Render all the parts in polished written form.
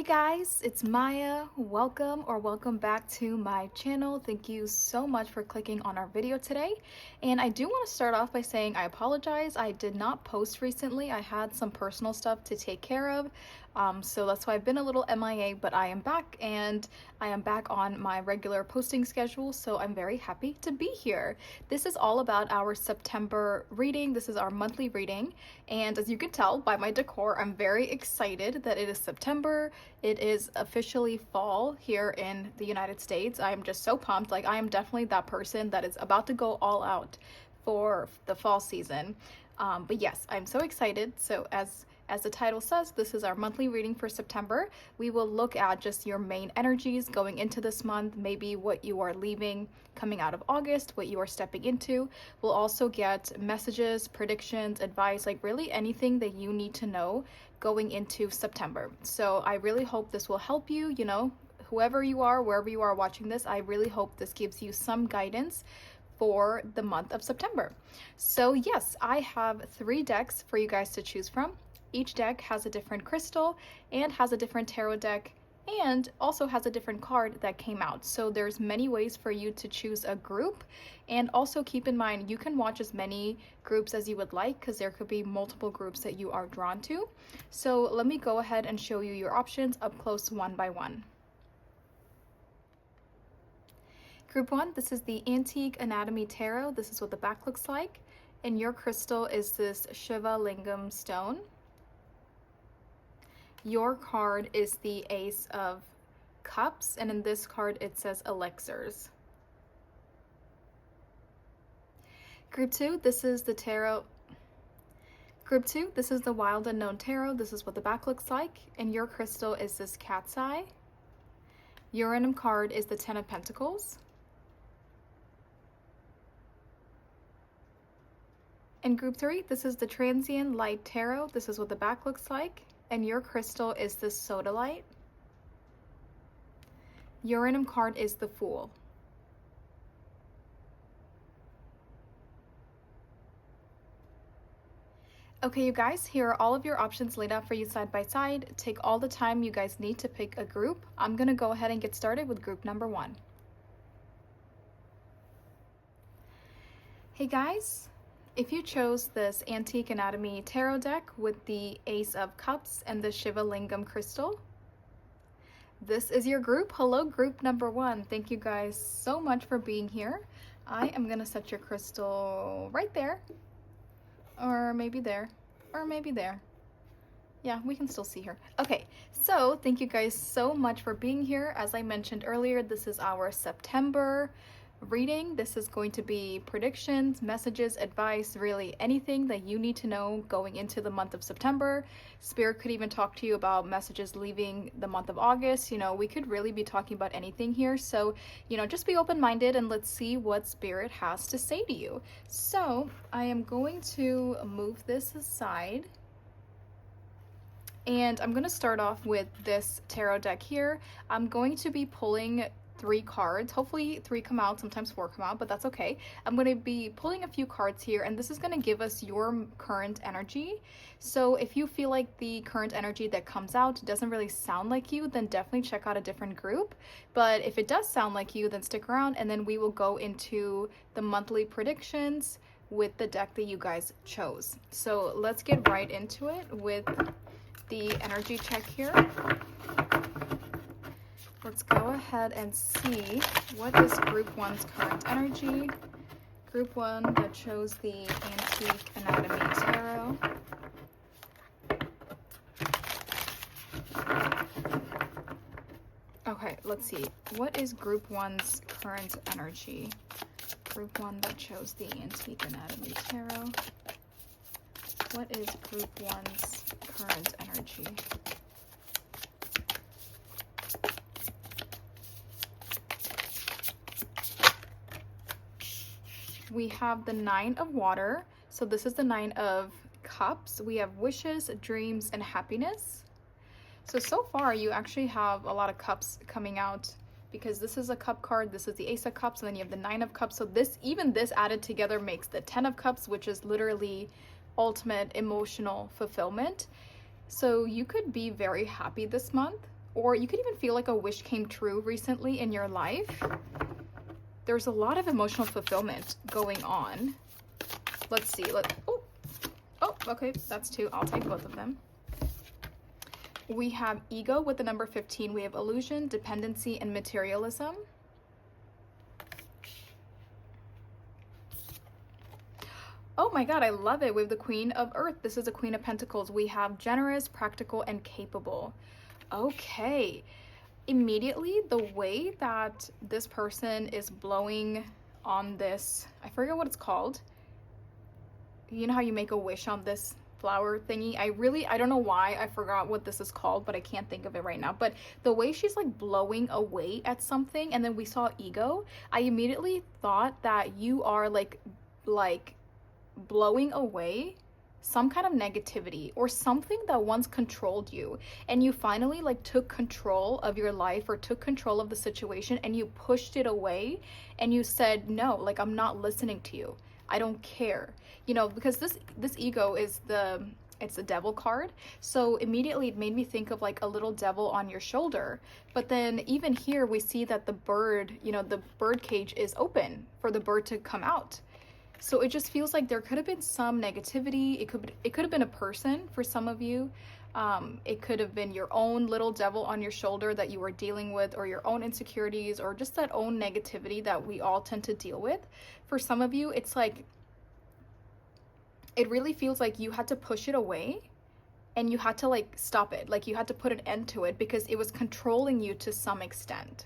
guys, it's Maya. Welcome back to my channel. Thank you so much for clicking on our video today. And I do want to start off by saying I apologize. I did not post recently. I had some personal stuff to take care of. So that's why I've been a little MIA, but I am back and I am back on my regular posting schedule. So I'm very happy to be here. This is all about our September reading. This is our monthly reading. And as you can tell by my decor, I'm very excited that it is September. It is officially fall here in the United States. I'm just so pumped. Like, I am definitely that person that is about to go all out for the fall season. But yes, I'm so excited. So as the title says, this is our monthly reading for September. We will look at just your main energies going into this month, maybe what you are leaving coming out of August, what you are stepping into. We'll also get messages, predictions, advice, like really anything that you need to know going into September. So I really hope this will help you, whoever you are, wherever you are watching this. I really hope this gives you some guidance for the month of September. So yes, I have 3 decks for you guys to choose from. Each deck has a different crystal and has a different tarot deck and also has a different card that came out. So there's many ways for you to choose a group. And also keep in mind, you can watch as many groups as you would like because there could be multiple groups that you are drawn to. So let me go ahead and show you your options up close one by one. Group 1, this is the Antique Anatomy Tarot. This is what the back looks like. And your crystal is this Shiva Lingam stone. Your card is the Ace of Cups, and in this card it says Elixirs. Group 2, this is the tarot. Group 2, this is the Wild Unknown Tarot. This is what the back looks like, and your crystal is this Cat's Eye. Your random card is the Ten of Pentacles. In Group 3, this is the Transient Light Tarot. This is what the back looks like. And your crystal is the Sodalite. Your random card is the Fool. Okay, you guys, here are all of your options laid out for you side by side. Take all the time you guys need to pick a group. I'm going to go ahead and get started with group number 1. Hey guys. If you chose this Antique Anatomy Tarot deck with the Ace of Cups and the Shiva Lingam crystal, this is your group. Hello, group number 1. Thank you guys so much for being here. I am going to set your crystal right there, or maybe there, or maybe there. Yeah, we can still see her. Okay, so thank you guys so much for being here. As I mentioned earlier, this is our September reading. This is going to be predictions, messages, advice, really anything that you need to know going into the month of September. Spirit could even talk to you about messages leaving the month of August. We could really be talking about anything here. So, just be open-minded and let's see what Spirit has to say to you. So I am going to move this aside. And I'm going to start off with this tarot deck here. I'm going to be pulling 3 cards. Hopefully 3 come out, sometimes 4 come out, but that's okay. I'm going to be pulling a few cards here, and this is going to give us your current energy. So if you feel like the current energy that comes out doesn't really sound like you, then definitely check out a different group. But if it does sound like you, then stick around, and then we will go into the monthly predictions with the deck that you guys chose. So let's get right into it with the energy check here. Let's go ahead and see what is Group 1's current energy. Group 1 that chose the Antique Anatomy Tarot. Okay, let's see. What is Group 1's current energy? Group 1 that chose the Antique Anatomy Tarot. What is Group 1's current energy? We have the 9 of Water. So this is the 9 of Cups. We have wishes, dreams, and happiness. So far you actually have a lot of cups coming out because this is a cup card, this is the Ace of Cups, and then you have the 9 of Cups. So even this added together makes the 10 of Cups, which is literally ultimate emotional fulfillment. So you could be very happy this month, or you could even feel like a wish came true recently in your life. There's a lot of emotional fulfillment going on. Let's see. Oh, okay, that's 2. I'll take both of them. We have ego with the number 15. We have illusion, dependency, and materialism. Oh my God, I love it. We have the Queen of Earth. This is a Queen of Pentacles. We have generous, practical, and capable. Okay. Immediately, the way that this person is blowing on this, I forget what it's called. You know how you make a wish on this flower thingy? I don't know why I forgot what this is called, but I can't think of it right now. But the way she's like blowing away at something, and then we saw ego, I immediately thought that you are like blowing away some kind of negativity or something that once controlled you, and you finally like took control of your life or took control of the situation, and you pushed it away and you said, no, like, I'm not listening to you. I don't care. You know, because this ego is it's the devil card. So immediately it made me think of like a little devil on your shoulder. But then even here we see that the bird, you know, the bird cage is open for the bird to come out. So it just feels like there could have been some negativity. It could have been a person for some of you. It could have been your own little devil on your shoulder that you were dealing with, or your own insecurities, or just that own negativity that we all tend to deal with. For some of you, it's like, it really feels like you had to push it away and you had to like stop it. Like you had to put an end to it because it was controlling you to some extent.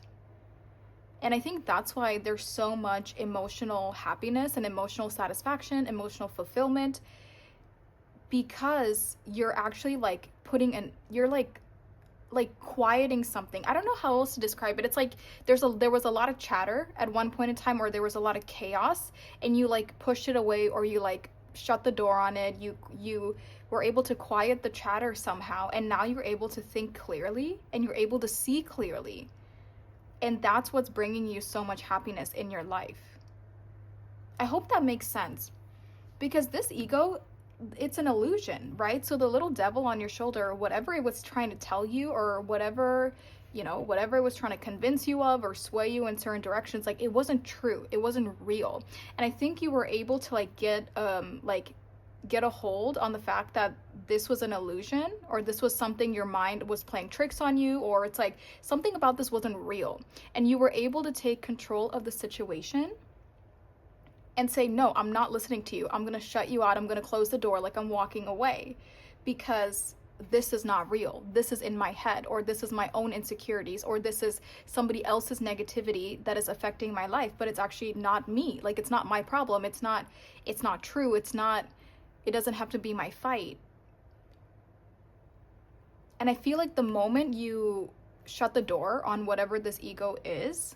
And I think that's why there's so much emotional happiness and emotional satisfaction, emotional fulfillment, because you're actually like you're like quieting something. I don't know how else to describe it. It's like there was a lot of chatter at one point in time, or there was a lot of chaos, and you like pushed it away, or you like shut the door on it. You were able to quiet the chatter somehow, and now you're able to think clearly and you're able to see clearly. And that's what's bringing you so much happiness in your life. I hope that makes sense, because this ego, it's an illusion, right? So the little devil on your shoulder, whatever it was trying to tell you, or whatever, you know, whatever it was trying to convince you of or sway you in certain directions, like it wasn't true. It wasn't real. And I think you were able to like get a hold on the fact that this was an illusion, or this was something your mind was playing tricks on you, or it's like something about this wasn't real. And you were able to take control of the situation and say, no, I'm not listening to you. I'm going to shut you out. I'm going to close the door, like I'm walking away, because this is not real. This is in my head, or this is my own insecurities, or this is somebody else's negativity that is affecting my life, but it's actually not me. Like, it's not my problem. It's not true. It doesn't have to be my fight. And I feel like the moment you shut the door on whatever this ego is,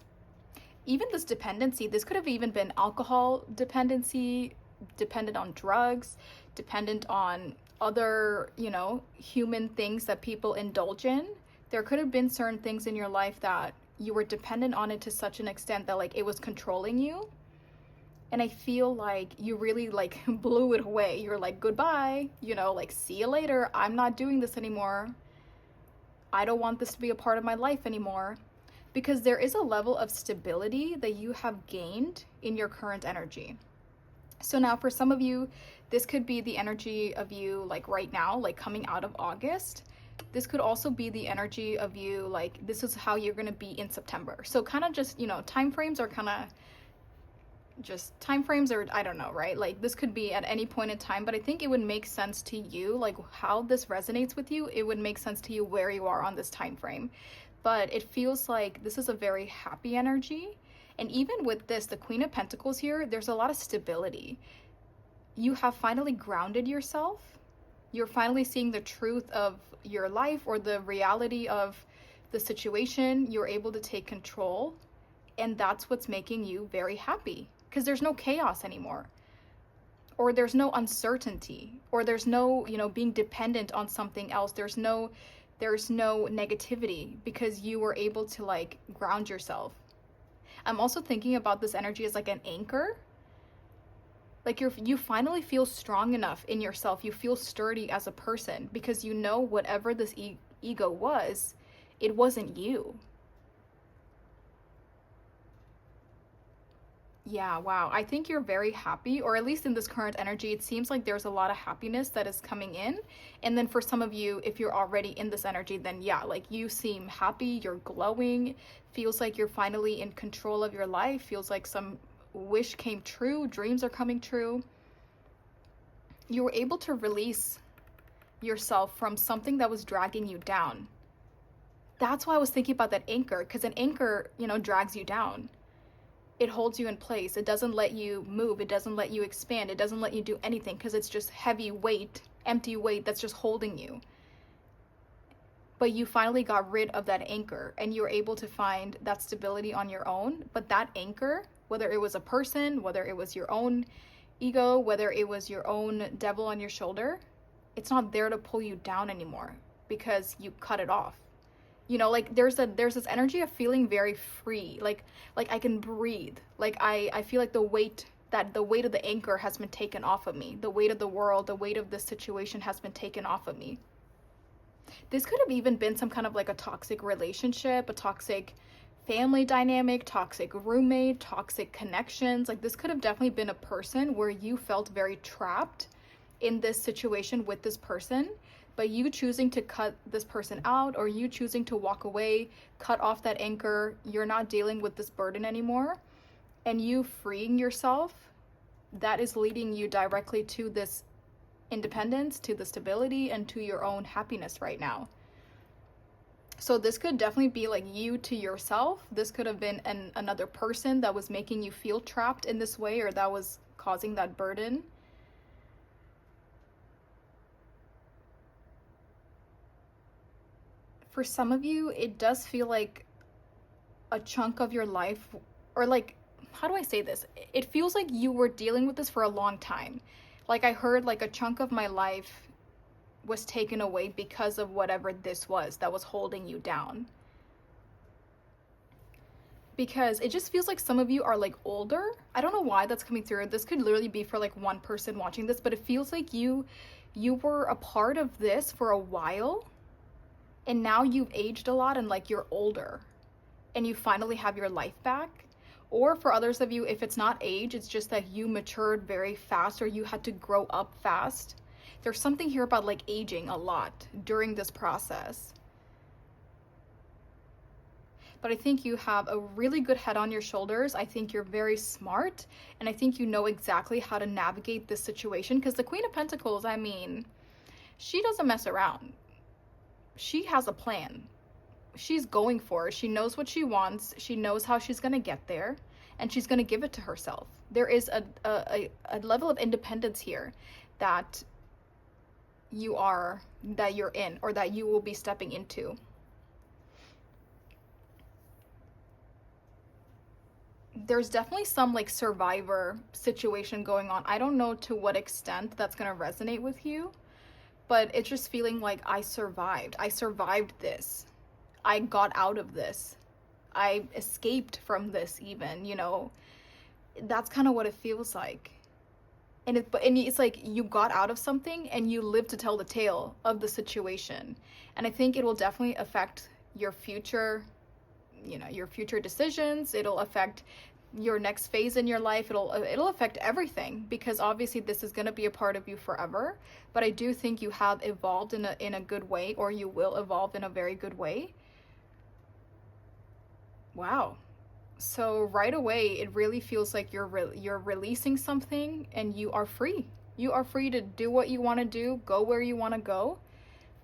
even this dependency, this could have even been alcohol dependency, dependent on drugs, dependent on other, you know, human things that people indulge in. There could have been certain things in your life that you were dependent on it to such an extent that like it was controlling you. And I feel like you really like blew it away. You're like, goodbye, you know, like, see you later. I'm not doing this anymore. I don't want this to be a part of my life anymore. Because there is a level of stability that you have gained in your current energy. So now for some of you, this could be the energy of you like right now, like coming out of August. This could also be the energy of you, like this is how you're going to be in September. So kind of just, you know, time frames are kind of just time frames, or I don't know, right? Like this could be at any point in time, but I think it would make sense to you, like how this resonates with you. It would make sense to you where you are on this time frame. But it feels like this is a very happy energy. And even with this, the Queen of Pentacles here, there's a lot of stability. You have finally grounded yourself. You're finally seeing the truth of your life, or the reality of the situation. You're able to take control. And that's what's making you very happy, because there's no chaos anymore, or there's no uncertainty, or there's no, you know, being dependent on something else. There's no negativity, because you were able to like ground yourself. I'm also thinking about this energy as like an anchor. Like you finally feel strong enough in yourself. You feel sturdy as a person, because you know whatever this ego was, it wasn't you. Yeah, wow. I think you're very happy, or at least in this current energy, it seems like there's a lot of happiness that is coming in. And then for some of you, if you're already in this energy, then yeah, like you seem happy, you're glowing, feels like you're finally in control of your life, feels like some wish came true, dreams are coming true. You were able to release yourself from something that was dragging you down. That's why I was thinking about that anchor, because an anchor, drags you down. It holds you in place. It doesn't let you move. It doesn't let you expand. It doesn't let you do anything because it's just heavy weight, empty weight that's just holding you. But you finally got rid of that anchor and you were able to find that stability on your own. But that anchor, whether it was a person, whether it was your own ego, whether it was your own devil on your shoulder, it's not there to pull you down anymore because you cut it off. Like there's this energy of feeling very free, like I can breathe, like I feel like the weight of the anchor has been taken off of me, the weight of the world, the weight of this situation has been taken off of me. This could have even been some kind of like a toxic relationship, a toxic family dynamic, toxic roommate, toxic connections. Like this could have definitely been a person where you felt very trapped in this situation with this person, but you choosing to cut this person out, or you choosing to walk away, cut off that anchor, you're not dealing with this burden anymore, and you freeing yourself, that is leading you directly to this independence, to the stability, and to your own happiness right now. So this could definitely be like you to yourself. This could have been another person that was making you feel trapped in this way, or that was causing that burden. For some of you, it does feel like a chunk of your life, or like, how do I say this? It feels like you were dealing with this for a long time. Like I heard like a chunk of my life was taken away because of whatever this was that was holding you down. Because it just feels like some of you are like older. I don't know why that's coming through. This could literally be for like one person watching this, but it feels like you were a part of this for a while, and now you've aged a lot and like you're older and you finally have your life back. Or for others of you, if it's not age, it's just that you matured very fast, or you had to grow up fast. There's something here about like aging a lot during this process. But I think you have a really good head on your shoulders. I think you're very smart, and I think you know exactly how to navigate this situation, because the Queen of Pentacles, I mean, she doesn't mess around. She has a plan. She's going for it. She knows what she wants. She knows how she's going to get there, and she's going to give it to herself. There is a level of independence here that you're in, or that you will be stepping into. There's definitely some like survivor situation going on. I don't know to what extent that's going to resonate with you, but it's just feeling like I survived. I survived this. I got out of this. I escaped from this even, That's kind of what it feels like. And it's like you got out of something and you live to tell the tale of the situation. And I think it will definitely affect your future, your future decisions. It'll affect your next phase in your life. It'll affect everything, because obviously this is going to be a part of you forever. But I do think you have evolved in a good way, or you will evolve in a very good way. Wow. So right away, it really feels like you're releasing something, and you are free. You are free to do what you want to do, go where you want to go.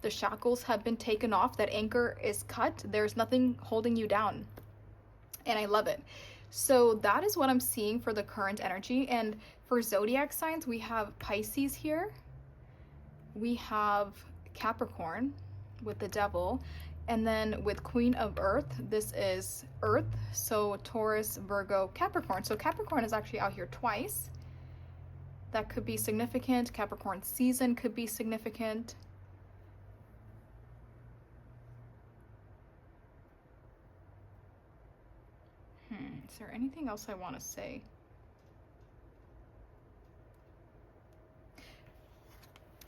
The shackles have been taken off. That anchor is cut. There's nothing holding you down. And I love it. So that is what I'm seeing for the current energy. And for zodiac signs, we have Pisces here. We have Capricorn with the devil. And then with Queen of Earth, this is Earth. So Taurus, Virgo, Capricorn. So Capricorn is actually out here twice. That could be significant. Capricorn season could be significant. Is there anything else I want to say?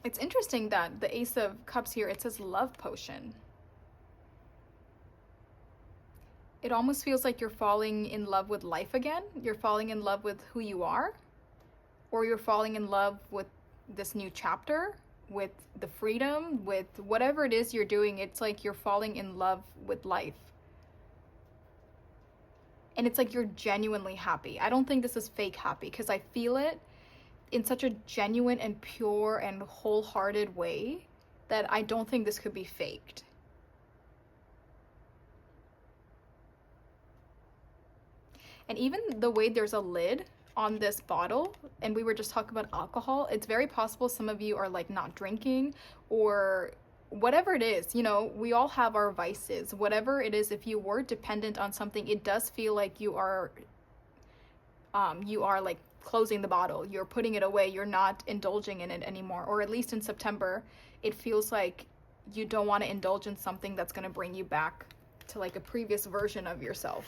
It's interesting that the Ace of Cups here, it says love potion. It almost feels like you're falling in love with life again. You're falling in love with who you are, or you're falling in love with this new chapter, with the freedom, with whatever it is you're doing. It's like you're falling in love with life. And it's like you're genuinely happy. I don't think this is fake happy, because I feel it in such a genuine and pure and wholehearted way that I don't think this could be faked. And even the way there's a lid on this bottle, and we were just talking about alcohol, it's very possible some of you are like not drinking, or whatever it is, you know, we all have our vices. Whatever it is, if you were dependent on something, it does feel like you are like closing the bottle, you're putting it away, you're not indulging in it anymore. Or at least in September, it feels like you don't want to indulge in something that's going to bring you back to like a previous version of yourself.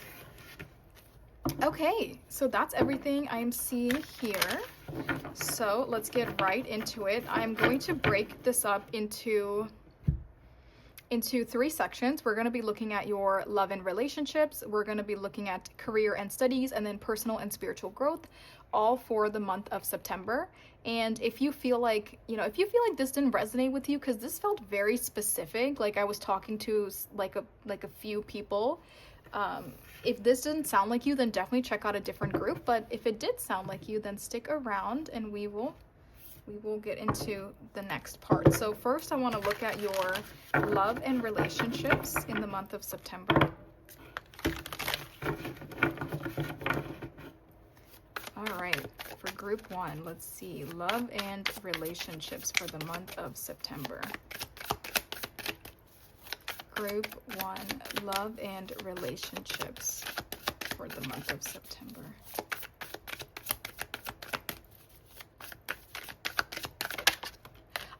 Okay, so that's everything I'm seeing here. So let's get right into it. I'm going to break this up into 3 sections. We're going to be looking at your love and relationships. We're going to be looking at career and studies, and then personal and spiritual growth, all for the month of September. And if you feel like, this didn't resonate with you, because this felt very specific, like I was talking to like a few people, if this didn't sound like you, then definitely check out a different group. But if it did sound like you, then stick around and we will get into the next part. So first I want to look at your love and relationships in the month of September. All right, for group 1, let's see, love and relationships for the month of September. Group 1, love and relationships for the month of September.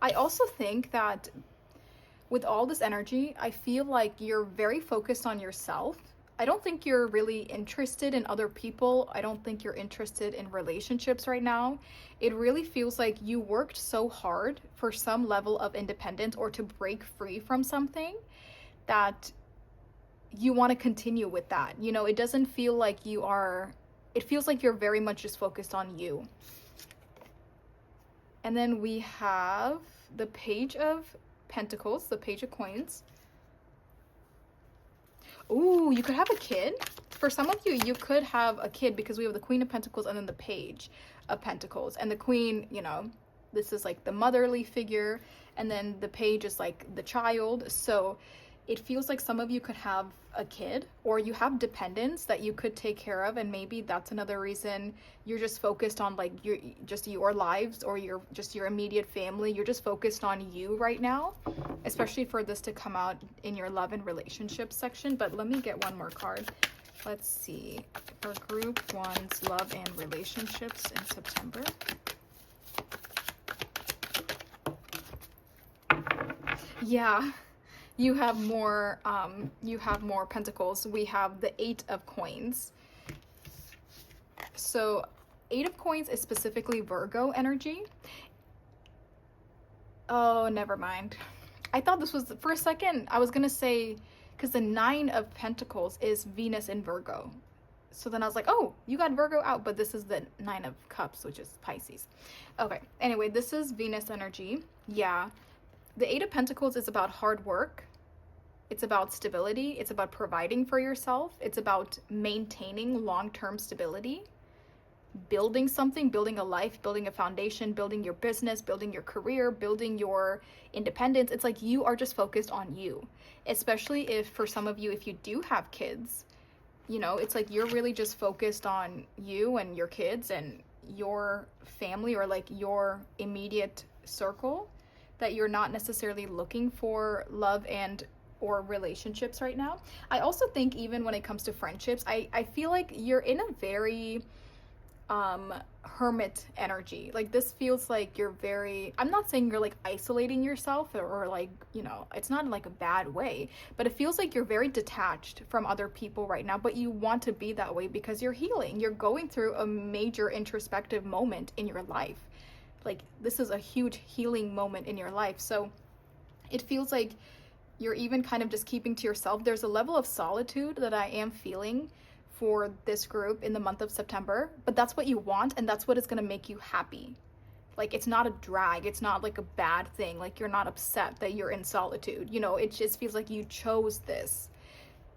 I also think that with all this energy, I feel like you're very focused on yourself. I don't think you're really interested in other people. I don't think you're interested in relationships right now. It really feels like you worked so hard for some level of independence or to break free from something that you want to continue with that. You know, it doesn't feel like it feels like you're very much just focused on you. And then we have the Page of Pentacles, the Page of Coins. Ooh, you could have a kid. For some of you, you could have a kid, because we have the Queen of Pentacles and then the Page of Pentacles. And the Queen, you know, this is like the motherly figure, and then the Page is like the child. So it feels like some of you could have a kid, or you have dependents that you could take care of, and maybe that's another reason you're just focused on like your lives, or your immediate family. You're just focused on you right now, especially for this to come out in your love and relationships section. But let me get one more card. Let's see, for group 1's love and relationships in September. Yeah, you have more pentacles. We have the 8 of Coins. So 8 of Coins is specifically Virgo energy. Oh, never mind. I thought this was, for a second, I was gonna say, because the 9 of Pentacles is Venus in Virgo. So then I was like, oh, you got Virgo out, but this is the 9 of Cups, which is Pisces. Okay, anyway, this is Venus energy. Yeah, the 8 of Pentacles is about hard work. It's about stability. It's about providing for yourself. It's about maintaining long-term stability, building something, building a life, building a foundation, building your business, building your career, building your independence. It's like you are just focused on you, especially if for some of you, if you do have kids, you know, it's like you're really just focused on you and your kids and your family, or like your immediate circle, that you're not necessarily looking for love and or relationships right now. I also think even when it comes to friendships, I feel like you're in a very hermit energy. Like this feels like you're very, I'm not saying you're like isolating yourself, or like, you know, it's not in like a bad way, but it feels like you're very detached from other people right now, but you want to be that way because you're healing. You're going through a major introspective moment in your life. Like this is a huge healing moment in your life. So it feels like you're even kind of just keeping to yourself. There's a level of solitude that I am feeling for this group in the month of September, but that's what you want, and that's what is going to make you happy. Like, it's not a drag, it's not like a bad thing, like you're not upset that you're in solitude, you know, it just feels like you chose this.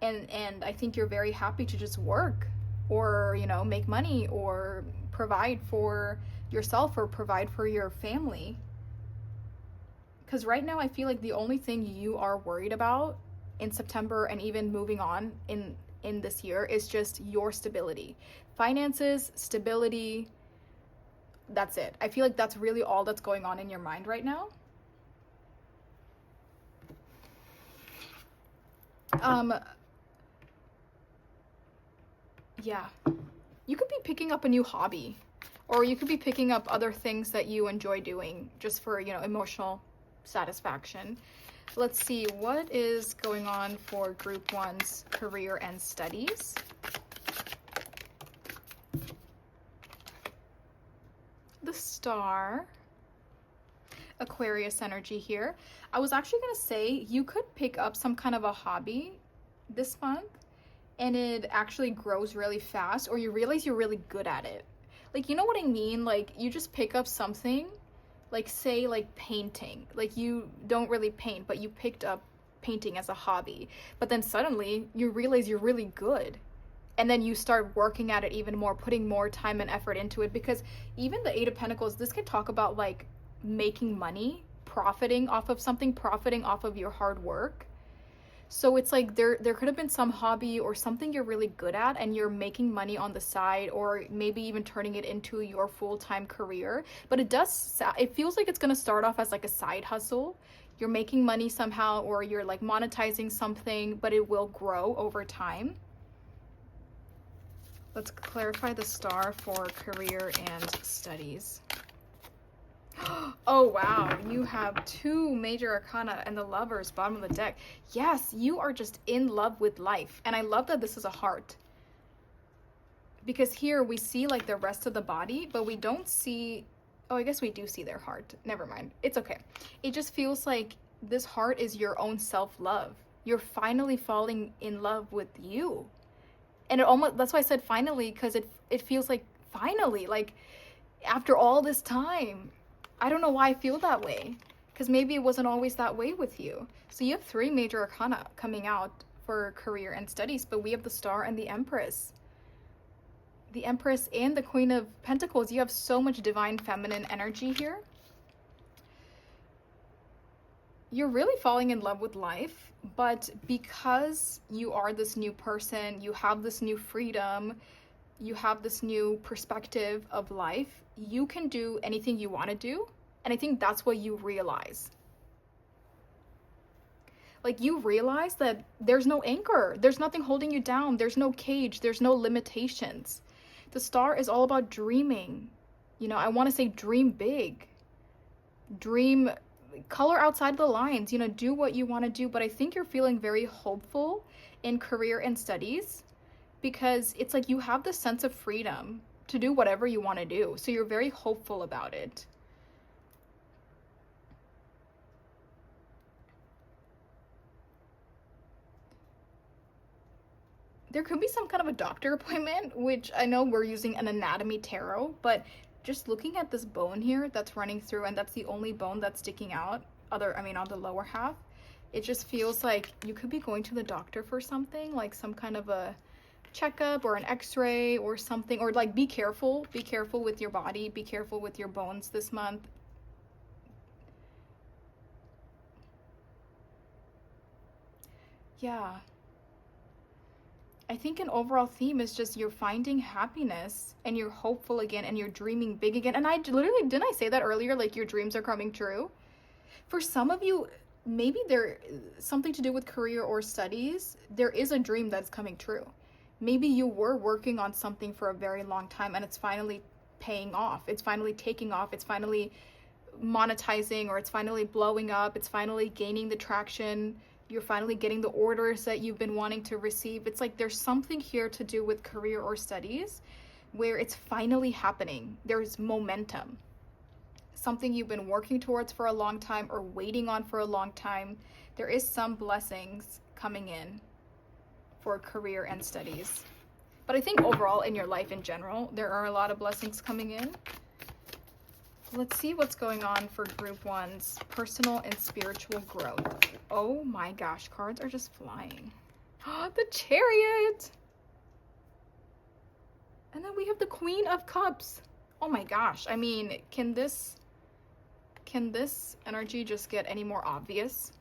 And I think you're very happy to just work, or, you know, make money, or provide for yourself, or provide for your family. Because right now I feel like the only thing you are worried about in September, and even moving on in this year, is just your stability. Finances, stability, that's it. I feel like that's really all that's going on in your mind right now. Yeah. You could be picking up a new hobby, or you could be picking up other things that you enjoy doing just for, you know, emotional satisfaction. Let's see what is going on for group 1's career and studies. The Star, Aquarius energy here. I was actually going to say you could pick up some kind of a hobby this month, and it actually grows really fast, or you realize you're really good at it. Like, you know what I mean? Like, you just pick up something, like, say, like painting. Like, you don't really paint, but you picked up painting as a hobby. But then suddenly you realize you're really good. And then you start working at it even more, putting more time and effort into it. Because even the Eight of Pentacles, this can talk about, like, making money, profiting off of something, profiting off of your hard work. So it's like there could have been some hobby or something you're really good at, and you're making money on the side, or maybe even turning it into your full-time career. But it feels like it's going to start off as like a side hustle. You're making money somehow, or you're like monetizing something, but it will grow over time. Let's clarify the Star for career and studies. Oh wow, you have 2 major arcana and the Lovers, bottom of the deck. Yes, you are just in love with life. And I love that this is a heart, because here we see like the rest of the body, but we don't see, oh, I guess we do see their heart. Never mind, it's okay. It just feels like this heart is your own self-love. You're finally falling in love with you. And it almost, that's why I said finally, because it feels like finally, like after all this time. I don't know why I feel that way, because maybe it wasn't always that way with you. So you have 3 major arcana coming out for career and studies, but we have the Star and the Empress. The Empress and the Queen of Pentacles. You have so much divine feminine energy here. You're really falling in love with life, but because you are this new person, you have this new freedom, you have this new perspective of life, you can do anything you want to do. And I think that's what you realize. Like, you realize that there's no anchor, there's nothing holding you down, there's no cage, there's no limitations. The Star is all about dreaming. You know, I want to say dream big, dream, color outside the lines, you know, do what you want to do. But I think you're feeling very hopeful in career and studies, because it's like you have this sense of freedom to do whatever you want to do. So you're very hopeful about it. There could be some kind of a doctor appointment, which I know we're using an anatomy tarot, but just looking at this bone here that's running through, and that's the only bone that's sticking out, on the lower half, it just feels like you could be going to the doctor for something, like some kind of a checkup or an x-ray or something, or like be careful with your body, be careful with your bones this month. Yeah, I think an overall theme is just you're finding happiness, and you're hopeful again, and you're dreaming big again. And I literally, didn't I say that earlier, like your dreams are coming true? For some of you, maybe there something to do with career or studies, there is a dream that's coming true. Maybe you were working on something for a very long time, and it's finally paying off. It's finally taking off. It's finally monetizing, or it's finally blowing up. It's finally gaining the traction. You're finally getting the orders that you've been wanting to receive. It's like there's something here to do with career or studies where it's finally happening. There's momentum. something you've been working towards for a long time or waiting on for a long time. There is some blessings coming in for career and studies. But I think overall in your life in general, there are a lot of blessings coming in. Let's see what's going on for group one's personal and spiritual growth. Oh my gosh, cards are just flying. The Chariot! And then we have the Queen of Cups. Oh my gosh, I mean, can this energy just get any more obvious?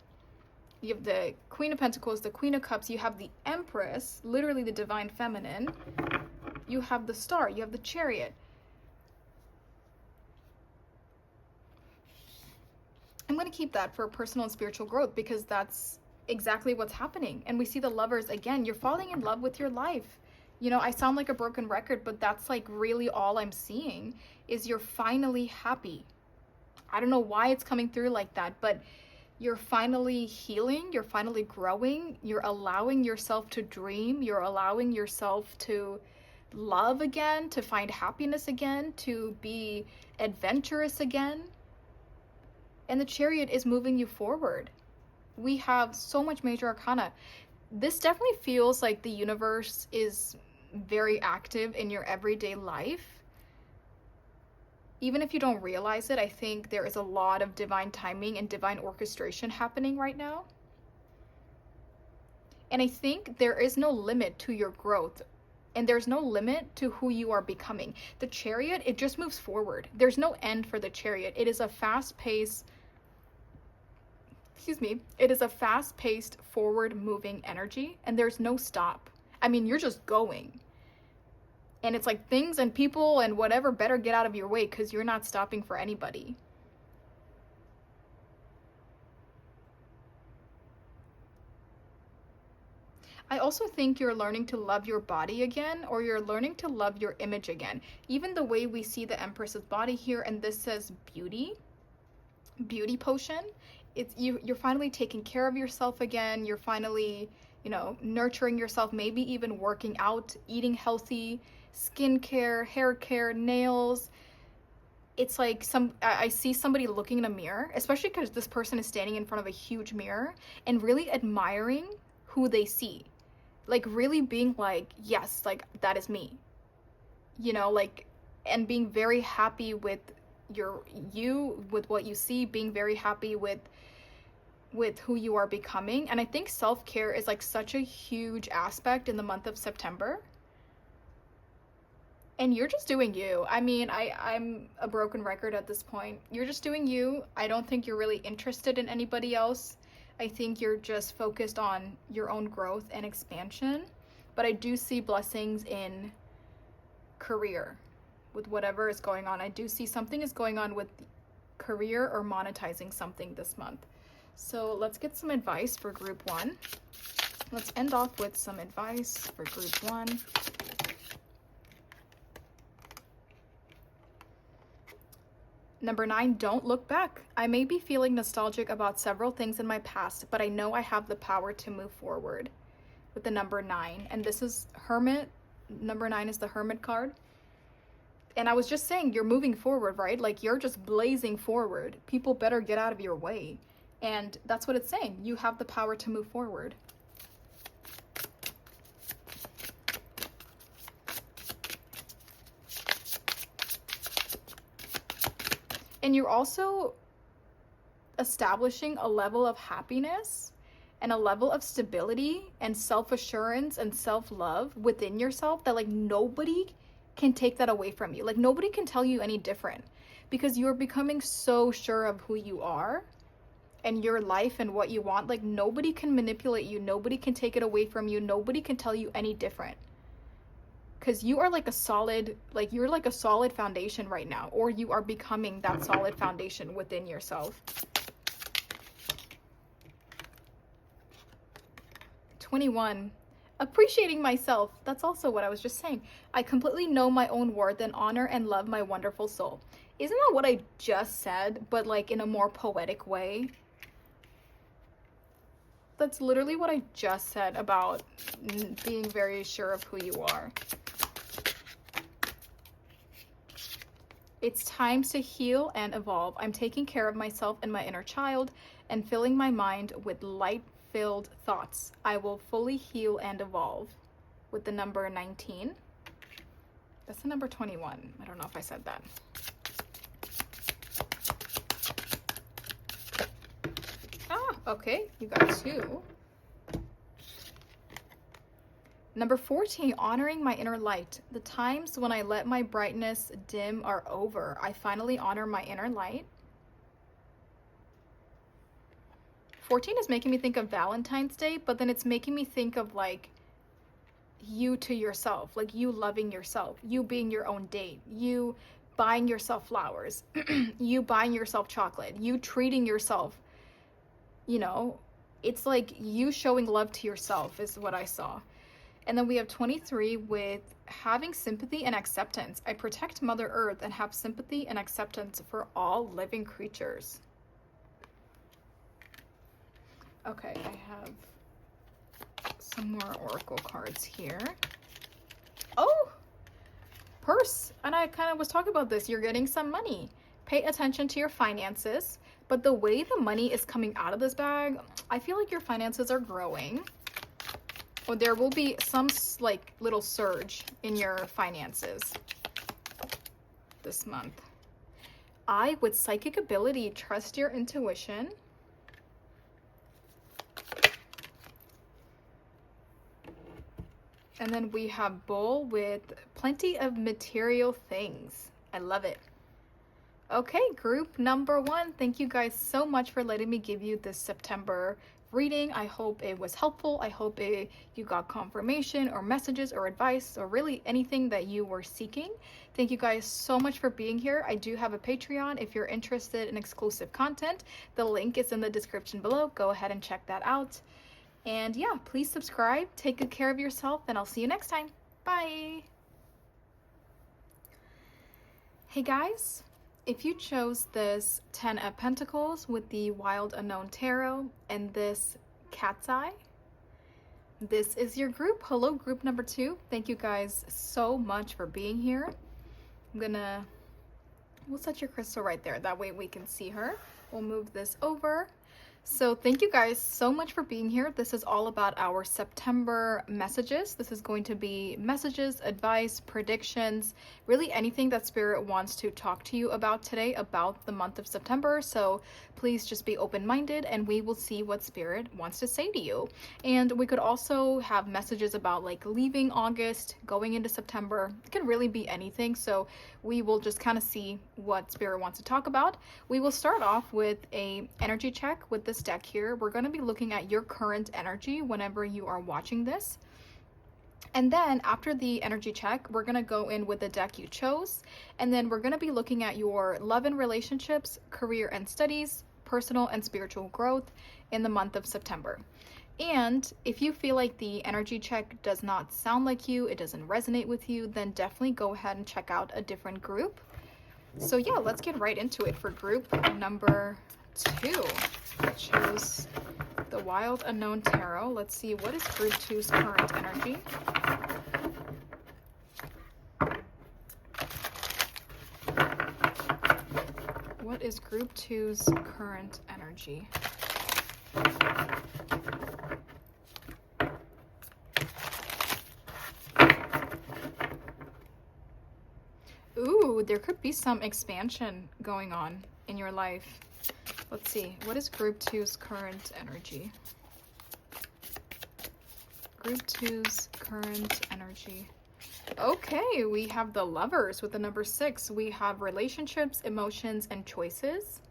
You have the Queen of Pentacles, the Queen of Cups, you have the Empress, literally the Divine Feminine. You have the Star, you have the Chariot. I'm going to keep that for personal and spiritual growth because that's exactly what's happening. And we see the Lovers again. You're falling in love with your life. You know, I sound like a broken record, but that's like really all I'm seeing is you're finally happy. I don't know why it's coming through like that, but you're finally healing, you're finally growing, you're allowing yourself to dream, you're allowing yourself to love again, to find happiness again, to be adventurous again. And the Chariot is moving you forward. We have so much major arcana. This definitely feels like the universe is very active in your everyday life. Even if you don't realize it, I think there is a lot of divine timing and divine orchestration happening right now. And I think there is no limit to your growth. And there's no limit to who you are becoming. The Chariot, it just moves forward. There's no end for the Chariot. It is a fast-paced, it is a fast-paced, forward-moving energy. And there's no stop. I mean, you're just going. And it's like things and people and whatever better get out of your way because you're not stopping for anybody. I also think you're learning to love your body again, or you're learning to love your image again. Even the way we see the Empress's body here, and this says beauty potion. You're finally taking care of yourself again. You're finally, nurturing yourself, maybe even working out, eating healthy, skincare, hair care, nails. It's like I see somebody looking in a mirror, especially because this person is standing in front of a huge mirror and really admiring who they see. Like really being like, yes, like that is me. And being very happy with with what you see, being very happy with who you are becoming. And I think self-care is like such a huge aspect in the month of September. And you're just doing you. I mean, I'm a broken record at this point. You're just doing you. I don't think you're really interested in anybody else. I think you're just focused on your own growth and expansion. But I do see blessings in career with whatever is going on. I do see something is going on with career or monetizing something this month. So let's get some advice for group one. Let's end off with some advice for group one. Number 9, don't look back. I may be feeling nostalgic about several things in my past, but I know I have the power to move forward with the number 9. And this is Hermit. Number 9 is the Hermit card. And I was just saying, you're moving forward, right? Like you're just blazing forward. People better get out of your way. And that's what it's saying. You have the power to move forward. And you're also establishing a level of happiness and a level of stability and self-assurance and self-love within yourself that like nobody can take that away from you. Like nobody can tell you any different because you're becoming so sure of who you are and your life and what you want. Like nobody can manipulate you. Nobody can take it away from you. Nobody can tell you any different. Because you are like you're like a solid foundation right now, or you are becoming that solid foundation within yourself. 21, appreciating myself. That's also what I was just saying. I completely know my own worth and honor and love my wonderful soul. Isn't that what I just said, but like in a more poetic way? That's literally what I just said about being very sure of who you are. It's time to heal and evolve. I'm taking care of myself and my inner child and filling my mind with light-filled thoughts. I will fully heal and evolve. With the number 19. That's the number 21. I don't know if I said that. Ah, okay. You got 2. Number 14, honoring my inner light. The times when I let my brightness dim are over. I finally honor my inner light. 14 is making me think of Valentine's Day, but then it's making me think of like you to yourself, like you loving yourself, you being your own date, you buying yourself flowers, you buying yourself chocolate, you treating yourself, you know, it's like you showing love to yourself is what I saw. And then we have 23 with having sympathy and acceptance. I protect Mother Earth and have sympathy and acceptance for all living creatures. Okay, I have some more oracle cards here. Oh, purse. And I kind of was talking about this. You're getting some money. Pay attention to your finances. But the way the money is coming out of this bag, I feel like your finances are growing. Or there will be some like little surge in your finances this month. I, with psychic ability, trust your intuition. And then we have Bull with plenty of material things. I love it. Okay, group number 1. Thank you guys so much for letting me give you this September reading. I hope it was helpful. I hope you got confirmation or messages or advice or really anything that you were seeking. Thank you guys so much for being here. I do have a Patreon if you're interested in exclusive content. The link is in the description below. Go ahead and check that out. And yeah, please subscribe, take good care of yourself, and I'll see you next time. Bye. Hey guys. If you chose this 10 of Pentacles with the Wild Unknown Tarot and this Cat's Eye, this is your group. Hello, group number 2. Thank you guys so much for being here. We'll set your crystal right there. That way we can see her. We'll move this over. So thank you guys so much for being here. This is all about our September messages. This is going to be messages, advice, predictions, really anything that Spirit wants to talk to you about today about the month of September. So please just be open-minded and we will see what Spirit wants to say to you. And we could also have messages about like leaving August, going into September. It can really be anything. So we will just kind of see what Spirit wants to talk about. We will start off with a energy check with this deck here. We're going to be looking at your current energy whenever you are watching this. And then after the energy check, we're going to go in with the deck you chose. And then we're going to be looking at your love and relationships, career and studies, personal and spiritual growth in the month of September. And if you feel like the energy check does not sound like you, it doesn't resonate with you, then definitely go ahead and check out a different group. So yeah, let's get right into it for group number 2. I chose the Wild Unknown Tarot. Let's see, what is group 2's current energy? What is group 2's current energy? Ooh, there could be some expansion going on in your life. Let's see, what is group 2's current energy? Group 2's current energy. Okay, we have the Lovers with the number 6. We have relationships, emotions, and choices.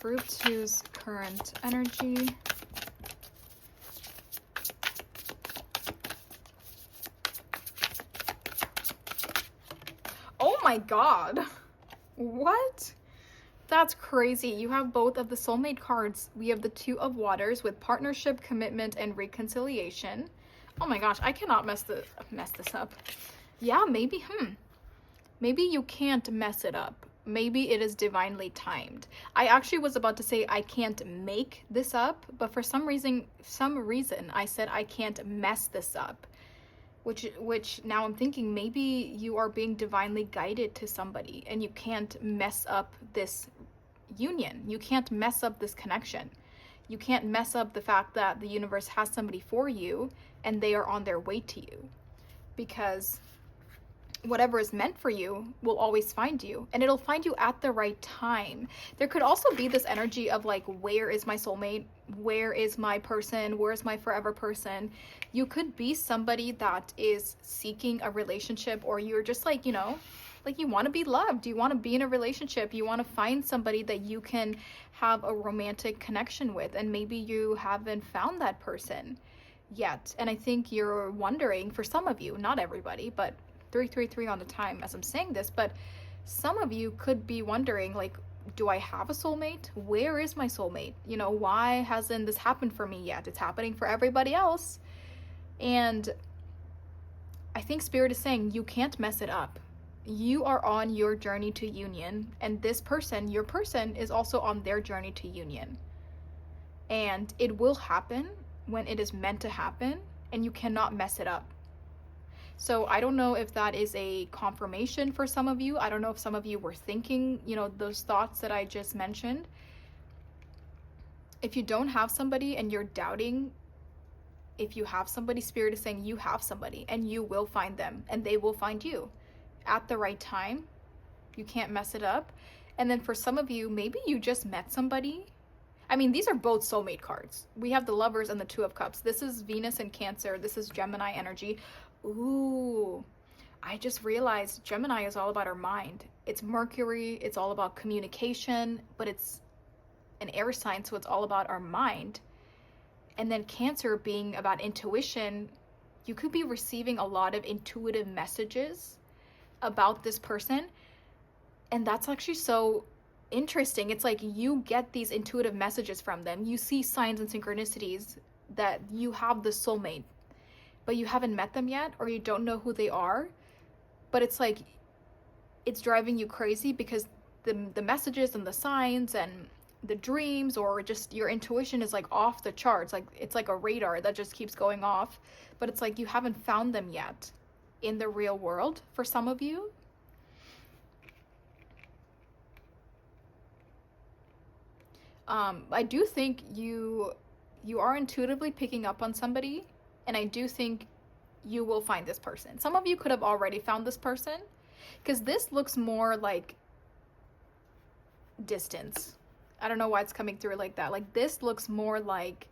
Group 2's current energy. Oh my God. What? That's crazy. You have both of the soulmate cards. We have the Two of Waters with partnership, commitment, and reconciliation. Oh my gosh, I cannot mess this up. Yeah, maybe, maybe you can't mess it up. Maybe it is divinely timed. I actually was about to say I can't make this up, but for some reason I said I can't mess this up. which now I'm thinking maybe you are being divinely guided to somebody and you can't mess up this union. You can't mess up this connection. You can't mess up the fact that the universe has somebody for you and they are on their way to you, because whatever is meant for you will always find you, and it'll find you at the right time. There could also be this energy of like, where is my soulmate? Where is my person? Where's my forever person? You could be somebody that is seeking a relationship, or you're just like, like you want to be loved. You want to be in a relationship. You want to find somebody that you can have a romantic connection with, and maybe you haven't found that person yet. And I think you're wondering, for some of you, not everybody, but 333 on the time as I'm saying this, but some of you could be wondering, like, do I have a soulmate? Where is my soulmate? Why hasn't this happened for me yet? It's happening for everybody else. And I think Spirit is saying you can't mess it up. You are on your journey to union, and this person, your person, is also on their journey to union. And it will happen when it is meant to happen, and you cannot mess it up. So I don't know if that is a confirmation for some of you. I don't know if some of you were thinking, those thoughts that I just mentioned. If you don't have somebody and you're doubting if you have somebody, Spirit is saying you have somebody and you will find them and they will find you at the right time. You can't mess it up. And then for some of you, maybe you just met somebody. I mean, these are both soulmate cards. We have the Lovers and the Two of Cups. This is Venus and Cancer. This is Gemini energy. Ooh, I just realized Gemini is all about our mind. It's Mercury, it's all about communication, but it's an air sign, so it's all about our mind. And then Cancer being about intuition, you could be receiving a lot of intuitive messages about this person. And that's actually so interesting. It's like you get these intuitive messages from them. You see signs and synchronicities that you have the soulmate, but you haven't met them yet, or you don't know who they are. But it's like, it's driving you crazy because the messages and the signs and the dreams, or just your intuition is like off the charts. Like it's like a radar that just keeps going off, but it's like you haven't found them yet in the real world for some of you. I do think you are intuitively picking up on somebody, and I do think you will find this person. Some of you could have already found this person, because this looks more like distance. I don't know why it's coming through like that. Like this looks more like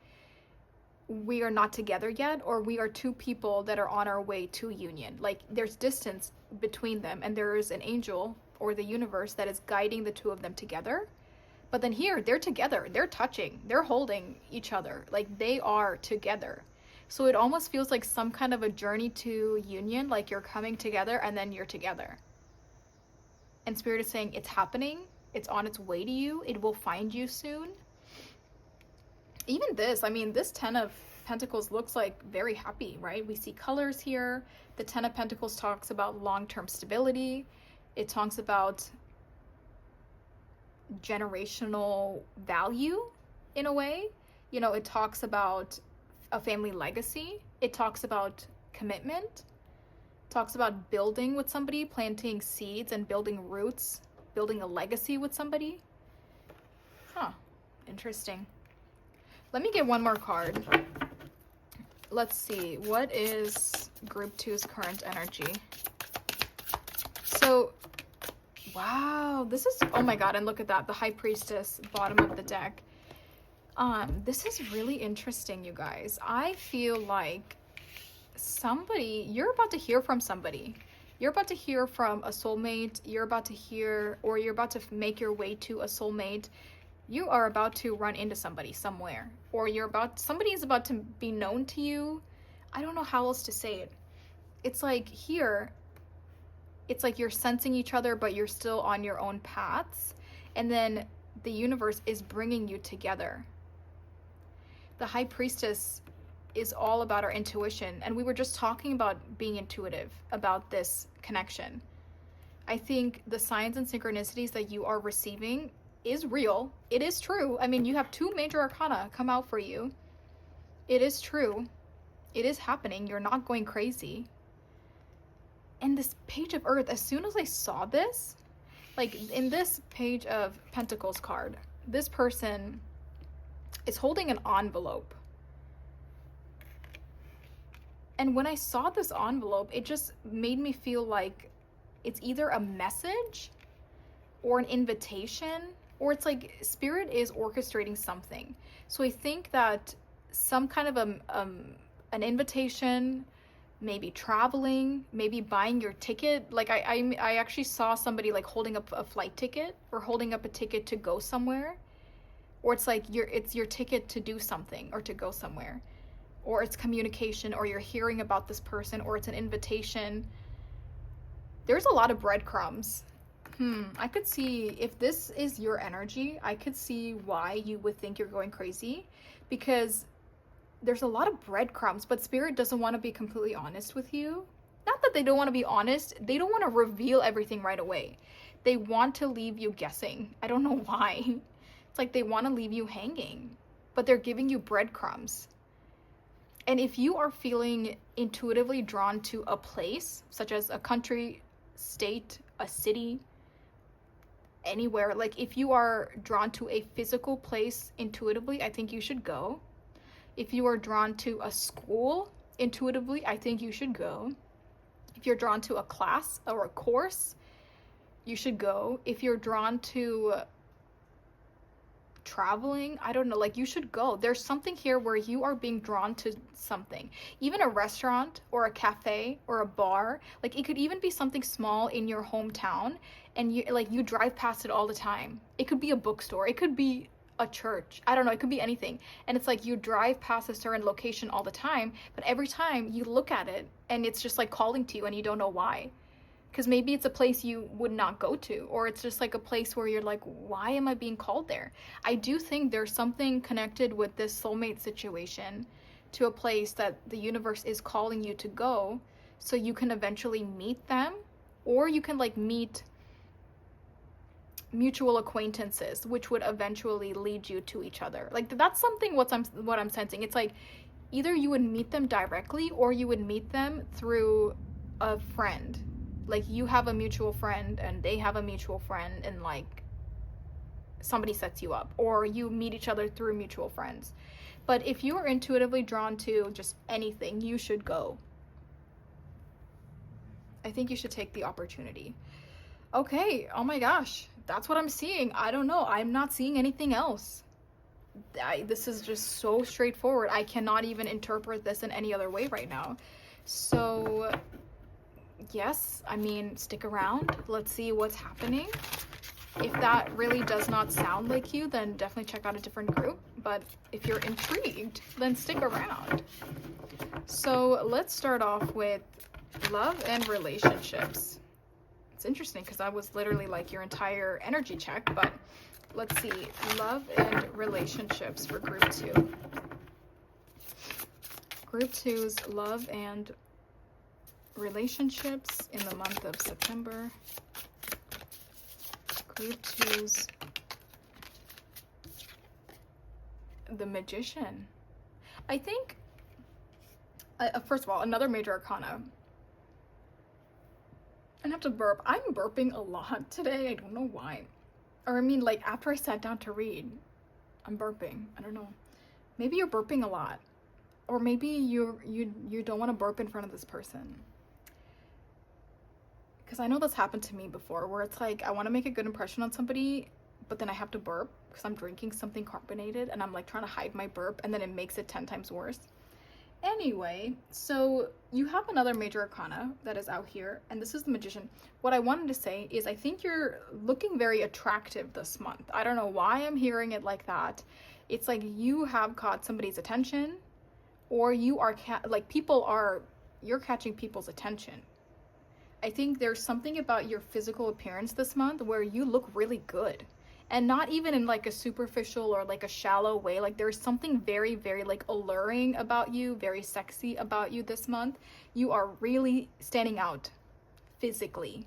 we are not together yet, or we are two people that are on our way to union. Like there's distance between them, and there is an angel or the universe that is guiding the two of them together. But then here, they're together, they're touching, they're holding each other, like they are together. So it almost feels like some kind of a journey to union, like you're coming together and then you're together. And Spirit is saying it's happening, it's on its way to you, it will find you soon. Even this, I mean, this 10 of Pentacles looks like very happy, right? We see colors here. The 10 of Pentacles talks about long-term stability. It talks about generational value in a way. It talks about a family legacy. It talks about commitment. It talks about building with somebody, planting seeds and building roots, building a legacy with somebody. Interesting. Let me get one more card. Let's see. What is Group 2's current energy? So wow, this is, oh my god, and look at that, the High Priestess, bottom of the deck. This is really interesting, you guys. I feel like you're about to hear from somebody. You're about to hear from a soulmate. You're about to hear, or you're about to make your way to a soulmate. You are about to run into somebody somewhere, or somebody is about to be known to you. I don't know how else to say it. It's like here, it's like you're sensing each other, but you're still on your own paths. And then the universe is bringing you together. The High Priestess is all about our intuition. And we were just talking about being intuitive about this connection. I think the signs and synchronicities that you are receiving is real. It is true. I mean, you have 2 major arcana come out for you. It is true. It is happening. You're not going crazy. And this Page of Earth, as soon as I saw this, like in this Page of Pentacles card, this person is holding an envelope. And when I saw this envelope, it just made me feel like it's either a message or an invitation, or it's like Spirit is orchestrating something. So I think that some kind of an invitation, maybe traveling, maybe buying your ticket. Like I actually saw somebody like holding up a flight ticket or holding up a ticket to go somewhere, or it's like it's your ticket to do something or to go somewhere, or it's communication, or you're hearing about this person, or it's an invitation. There's a lot of breadcrumbs. I could see, if this is your energy, I could see why you would think you're going crazy, because there's a lot of breadcrumbs, but Spirit doesn't want to be completely honest with you. Not that they don't want to be honest, they don't want to reveal everything right away. They want to leave you guessing. I don't know why. It's like they want to leave you hanging, but they're giving you breadcrumbs. And if you are feeling intuitively drawn to a place, such as a country, state, a city, anywhere, like if you are drawn to a physical place intuitively, I think you should go. If you are drawn to a school intuitively, I think you should go. If you're drawn to a class or a course, you should go. If you're drawn to traveling, I don't know, like you should go. There's something here where you are being drawn to something, even a restaurant or a cafe or a bar. Like it could even be something small in your hometown, and you drive past it all the time. It could be a bookstore, it could be a church, I don't know, it could be anything. And it's like you drive past a certain location all the time, but every time you look at it and it's just like calling to you and you don't know why. Because maybe it's a place you would not go to, or it's just like a place where you're like, why am I being called there? I do think there's something connected with this soulmate situation to a place that the universe is calling you to go, so you can eventually meet them, or you can like meet mutual acquaintances, which would eventually lead you to each other. Like that's something what I'm sensing. It's like either you would meet them directly, or you would meet them through a friend. Like you have a mutual friend and they have a mutual friend, and like somebody sets you up, or you meet each other through mutual friends. But if you are intuitively drawn to just anything, you should go. I think you should take the opportunity. Okay, oh my gosh, that's what I'm seeing. I don't know, I'm not seeing anything else. This is just so straightforward. I cannot even interpret this in any other way right now. So yes, I mean, stick around. Let's see what's happening. If that really does not sound like you, then definitely check out a different group. But if you're intrigued, then stick around. So let's start off with love and relationships. It's interesting because I was literally like your entire energy check, but let's see. Love and relationships for group 2. Group 2's love and relationships in the month of September. Group 2's the Magician. I think, first of all, another major arcana. I have to burp. I'm burping a lot today. I don't know why. Or I mean, like after I sat down to read, I'm burping. I don't know. Maybe you're burping a lot, or maybe you don't want to burp in front of this person. Because I know that's happened to me before, where it's like I want to make a good impression on somebody, but then I have to burp because I'm drinking something carbonated and I'm like trying to hide my burp, and then it makes it 10 times worse. Anyway, so you have another major arcana that is out here, and this is the Magician. What I wanted to say is I think you're looking very attractive this month. I don't know why I'm hearing it like that. It's like you have caught somebody's attention, or you are you're catching people's attention. I think there's something about your physical appearance this month where you look really good, and not even in like a superficial or like a shallow way. Like there's something very, very like alluring about you, very sexy about you this month. You are really standing out physically.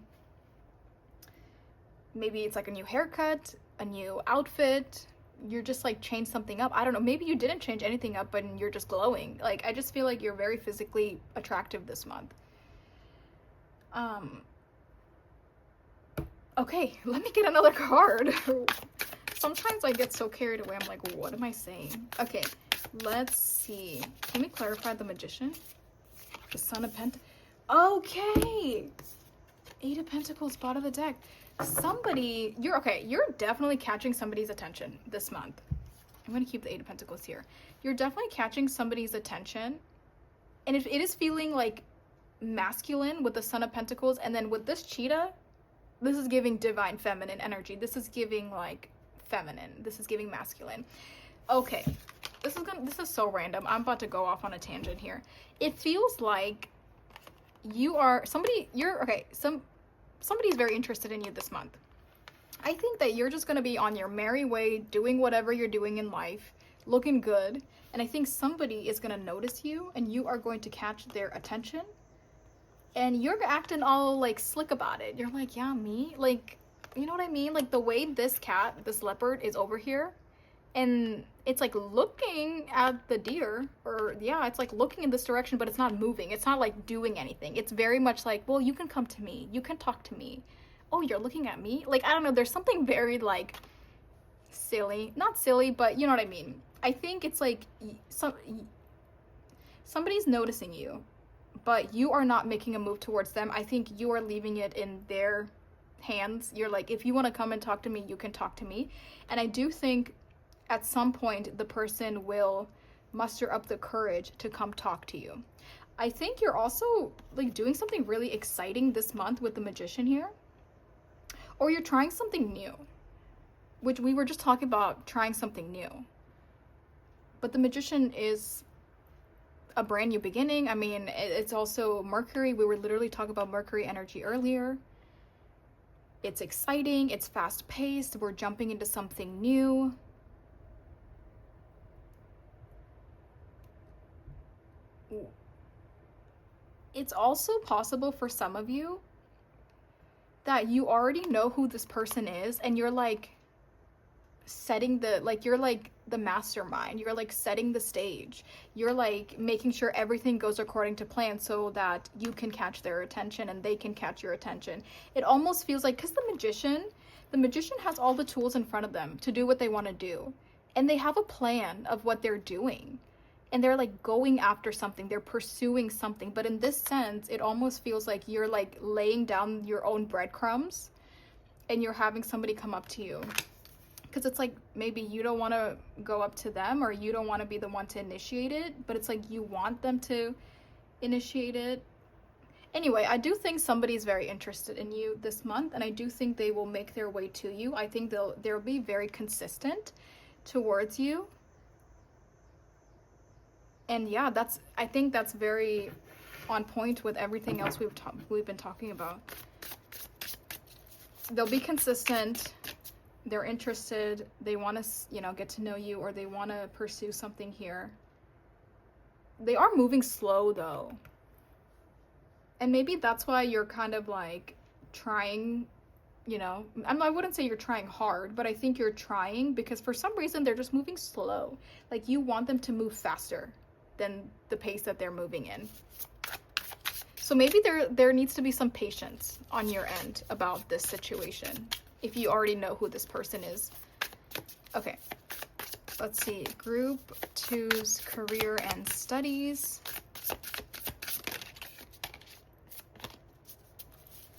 Maybe it's like a new haircut, a new outfit. You're just like changed something up. I don't know. Maybe you didn't change anything up, but you're just glowing. Like I just feel like you're very physically attractive this month. Um, okay, let me get another card. Sometimes I get so carried away, I'm like, what am I saying? Okay, let's see. Can we clarify the Magician? The Son of Pentacles. Okay! Eight of Pentacles, bottom of the deck. Somebody, you're definitely catching somebody's attention this month. I'm going to keep the Eight of Pentacles here. You're definitely catching somebody's attention. And it is feeling like masculine with the Son of Pentacles. And then with this cheetah, this is giving divine feminine energy. This is giving like feminine. This is giving masculine. Okay. This is so random. I'm about to go off on a tangent here. It feels like somebody's very interested in you this month. I think that you're just going to be on your merry way, doing whatever you're doing in life, looking good. And I think somebody is going to notice you and you are going to catch their attention. And you're acting all like slick about it. You're like, yeah, me? Like, you know what I mean? Like the way this leopard is over here and it's like looking at the deer, or yeah, it's like looking in this direction, but it's not moving. It's not like doing anything. It's very much like, well, you can come to me. You can talk to me. Oh, you're looking at me? Like, I don't know. There's something very like silly, not silly, but you know what I mean? I think it's like somebody's noticing you, but you are not making a move towards them. I think you are leaving it in their hands. You're like, if you want to come and talk to me, you can talk to me. And I do think at some point the person will muster up the courage to come talk to you. I think you're also like doing something really exciting this month with the Magician here. Or you're trying something new, which we were just talking about, trying something new. But the Magician is a brand new beginning. I mean, it's also Mercury. We were literally talking about Mercury energy earlier. It's exciting. It's fast paced. We're jumping into something new. It's also possible for some of you that you already know who this person is and you're like you're like the mastermind. You're like setting the stage. You're like making sure everything goes according to plan so that you can catch their attention and they can catch your attention. It almost feels like, because the magician has all the tools in front of them to do what they want to do. And they have a plan of what they're doing. And they're like going after something. They're pursuing something. But in this sense, it almost feels like you're like laying down your own breadcrumbs and you're having somebody come up to you. Because it's like maybe you don't want to go up to them or you don't want to be the one to initiate it. But it's like you want them to initiate it. Anyway, I do think somebody's very interested in you this month. And I do think they will make their way to you. I think they'll be very consistent towards you. And yeah, I think that's very on point with everything else we've been talking about. They'll be consistent. They're interested. They want to, get to know you, or they want to pursue something here. They are moving slow though. And maybe that's why you're kind of like trying, I wouldn't say you're trying hard, but I think you're trying because for some reason they're just moving slow. Like you want them to move faster than the pace that they're moving in. So maybe there needs to be some patience on your end about this situation if you already know who this person is. Okay, let's see. Group 2's career and studies.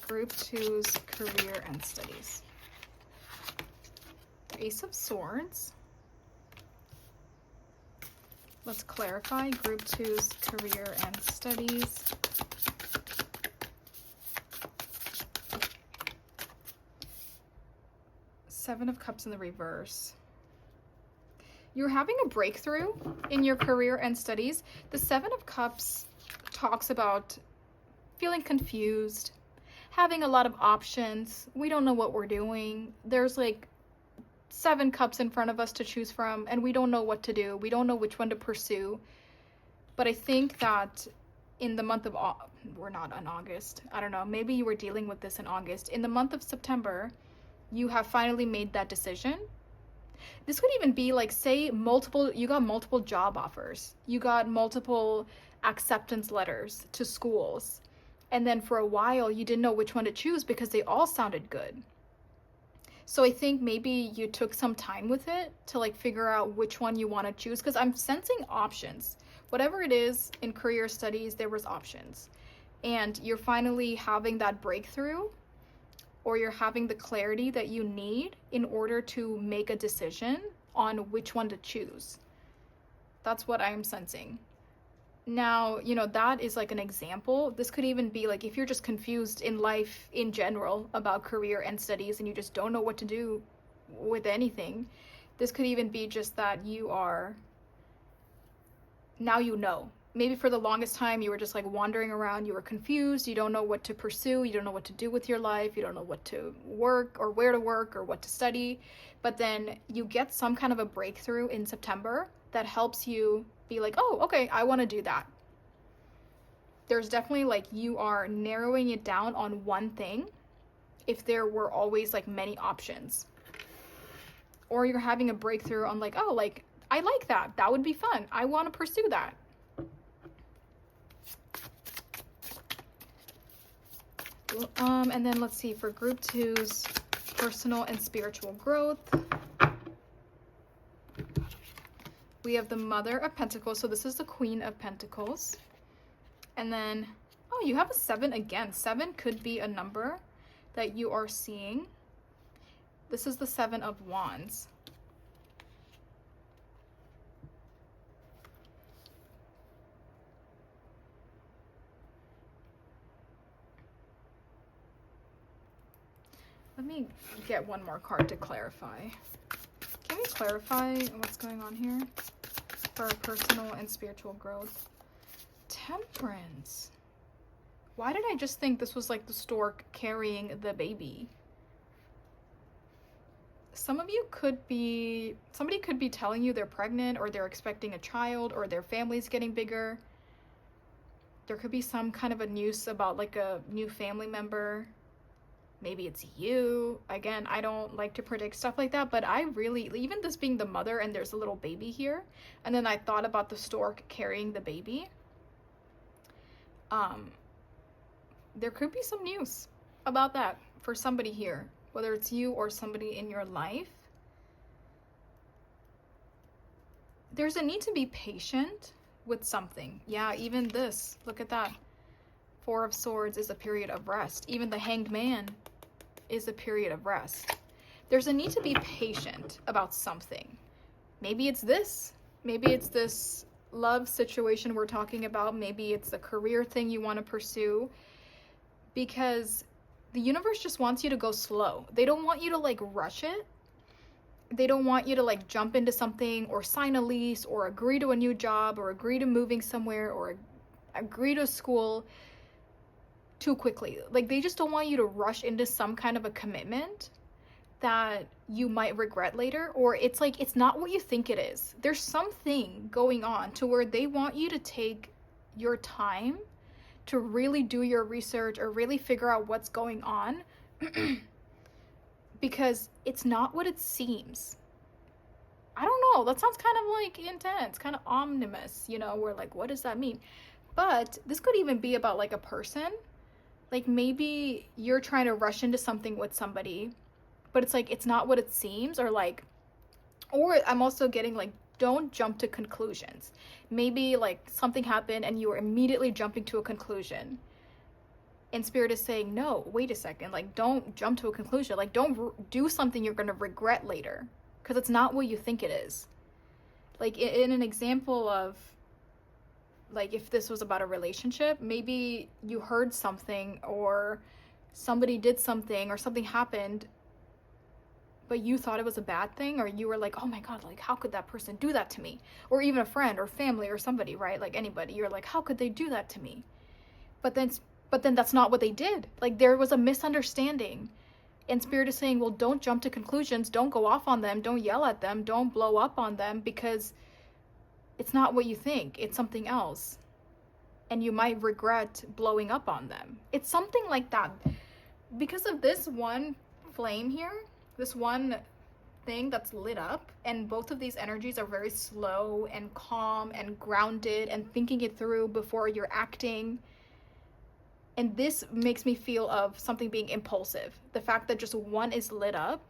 Group 2's career and studies. Ace of Swords. Let's clarify Group 2's career and studies. Seven of Cups in the reverse. You're having a breakthrough in your career and studies. The Seven of Cups talks about feeling confused, having a lot of options. We don't know what we're doing. There's like 7 cups in front of us to choose from, and we don't know what to do. We don't know which one to pursue. But I think that in the month of, we're not in August. I don't know. Maybe you were dealing with this in August. In the month of September, you have finally made that decision. This could even be like, say, you got multiple job offers. You got multiple acceptance letters to schools. And then for a while, you didn't know which one to choose because they all sounded good. So I think maybe you took some time with it to like figure out which one you want to choose, because I'm sensing options. Whatever it is in career studies, there was options. And you're finally having that breakthrough, or you're having the clarity that you need in order to make a decision on which one to choose. That's what I'm sensing. Now, that is like an example. This could even be like if you're just confused in life in general about career and studies and you just don't know what to do with anything. This could even be just that now you know. Maybe for the longest time you were just like wandering around, you were confused, you don't know what to pursue, you don't know what to do with your life, you don't know what to work or where to work or what to study. But then you get some kind of a breakthrough in September that helps you be like, oh, okay, I want to do that. There's definitely like you are narrowing it down on one thing if there were always like many options. Or you're having a breakthrough on like, oh, like I like that. That would be fun. I want to pursue that. And then let's see, for group 2's personal and spiritual growth, we have the Mother of Pentacles. So this is the Queen of Pentacles. And then, oh, you have a 7 again. 7 could be a number that you are seeing. This is the 7 of Wands. Let me get one more card to clarify. Can we clarify what's going on here for personal and spiritual growth? Temperance. Why did I just think this was like the stork carrying the baby? Somebody could be telling you they're pregnant, or they're expecting a child, or their family's getting bigger. There could be some kind of a news about like a new family member. Maybe it's you. Again, I don't like to predict stuff like that, but I really, even this being the mother and there's a little baby here, and then I thought about the stork carrying the baby. There could be some news about that for somebody here, whether it's you or somebody in your life. There's a need to be patient with something. Yeah, even this, look at that. 4 of Swords is a period of rest. Even the Hanged Man is a period of rest. There's a need to be patient about something. Maybe it's this. Maybe it's this love situation we're talking about. Maybe it's the career thing you want to pursue. Because the universe just wants you to go slow. They don't want you to like rush it. They don't want you to like jump into something or sign a lease or agree to a new job or agree to moving somewhere or agree to school too quickly. Like they just don't want you to rush into some kind of a commitment that you might regret later, or it's like it's not what you think it is. There's something going on to where they want you to take your time to really do your research or really figure out what's going on because it's not what it seems. I don't know, that sounds kind of like intense, kind of ominous, where like, what does that mean? But this could even be about like a person. Like maybe you're trying to rush into something with somebody, but it's like, it's not what it seems, or I'm also getting like, don't jump to conclusions. Maybe like something happened and you were immediately jumping to a conclusion. And Spirit is saying, no, wait a second. Like, don't jump to a conclusion. Like, don't do something you're going to regret later, because it's not what you think it is. Like in an example of, like, if this was about a relationship, maybe you heard something or somebody did something or something happened, but you thought it was a bad thing, or you were like, oh my God, like, how could that person do that to me? Or even a friend or family or somebody, right? Like anybody, you're like, how could they do that to me? But then that's not what they did. Like there was a misunderstanding. And Spirit is saying, well, don't jump to conclusions. Don't go off on them. Don't yell at them. Don't blow up on them, because it's not what you think. It's something else. And you might regret blowing up on them. It's something like that. Because of this one flame here, this one thing that's lit up, and both of these energies are very slow and calm and grounded and thinking it through before you're acting. And this makes me feel of something being impulsive. The fact that just one is lit up,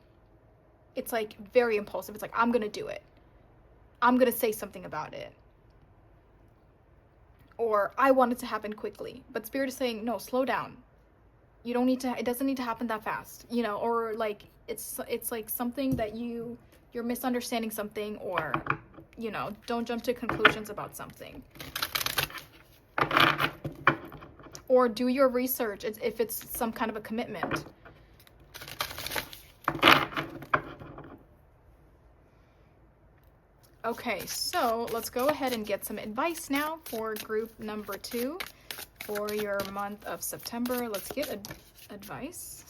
it's like very impulsive. It's like, I'm gonna do it. I'm gonna say something about it. Or I want it to happen quickly. But Spirit is saying, no, slow down. You don't need to, it doesn't need to happen that fast, you know, or like it's like something that you're misunderstanding something, or, you know, don't jump to conclusions about something. Or do your research if it's some kind of a commitment. Okay, so let's go ahead and get some advice now for group number 2 for your month of September. Let's get advice.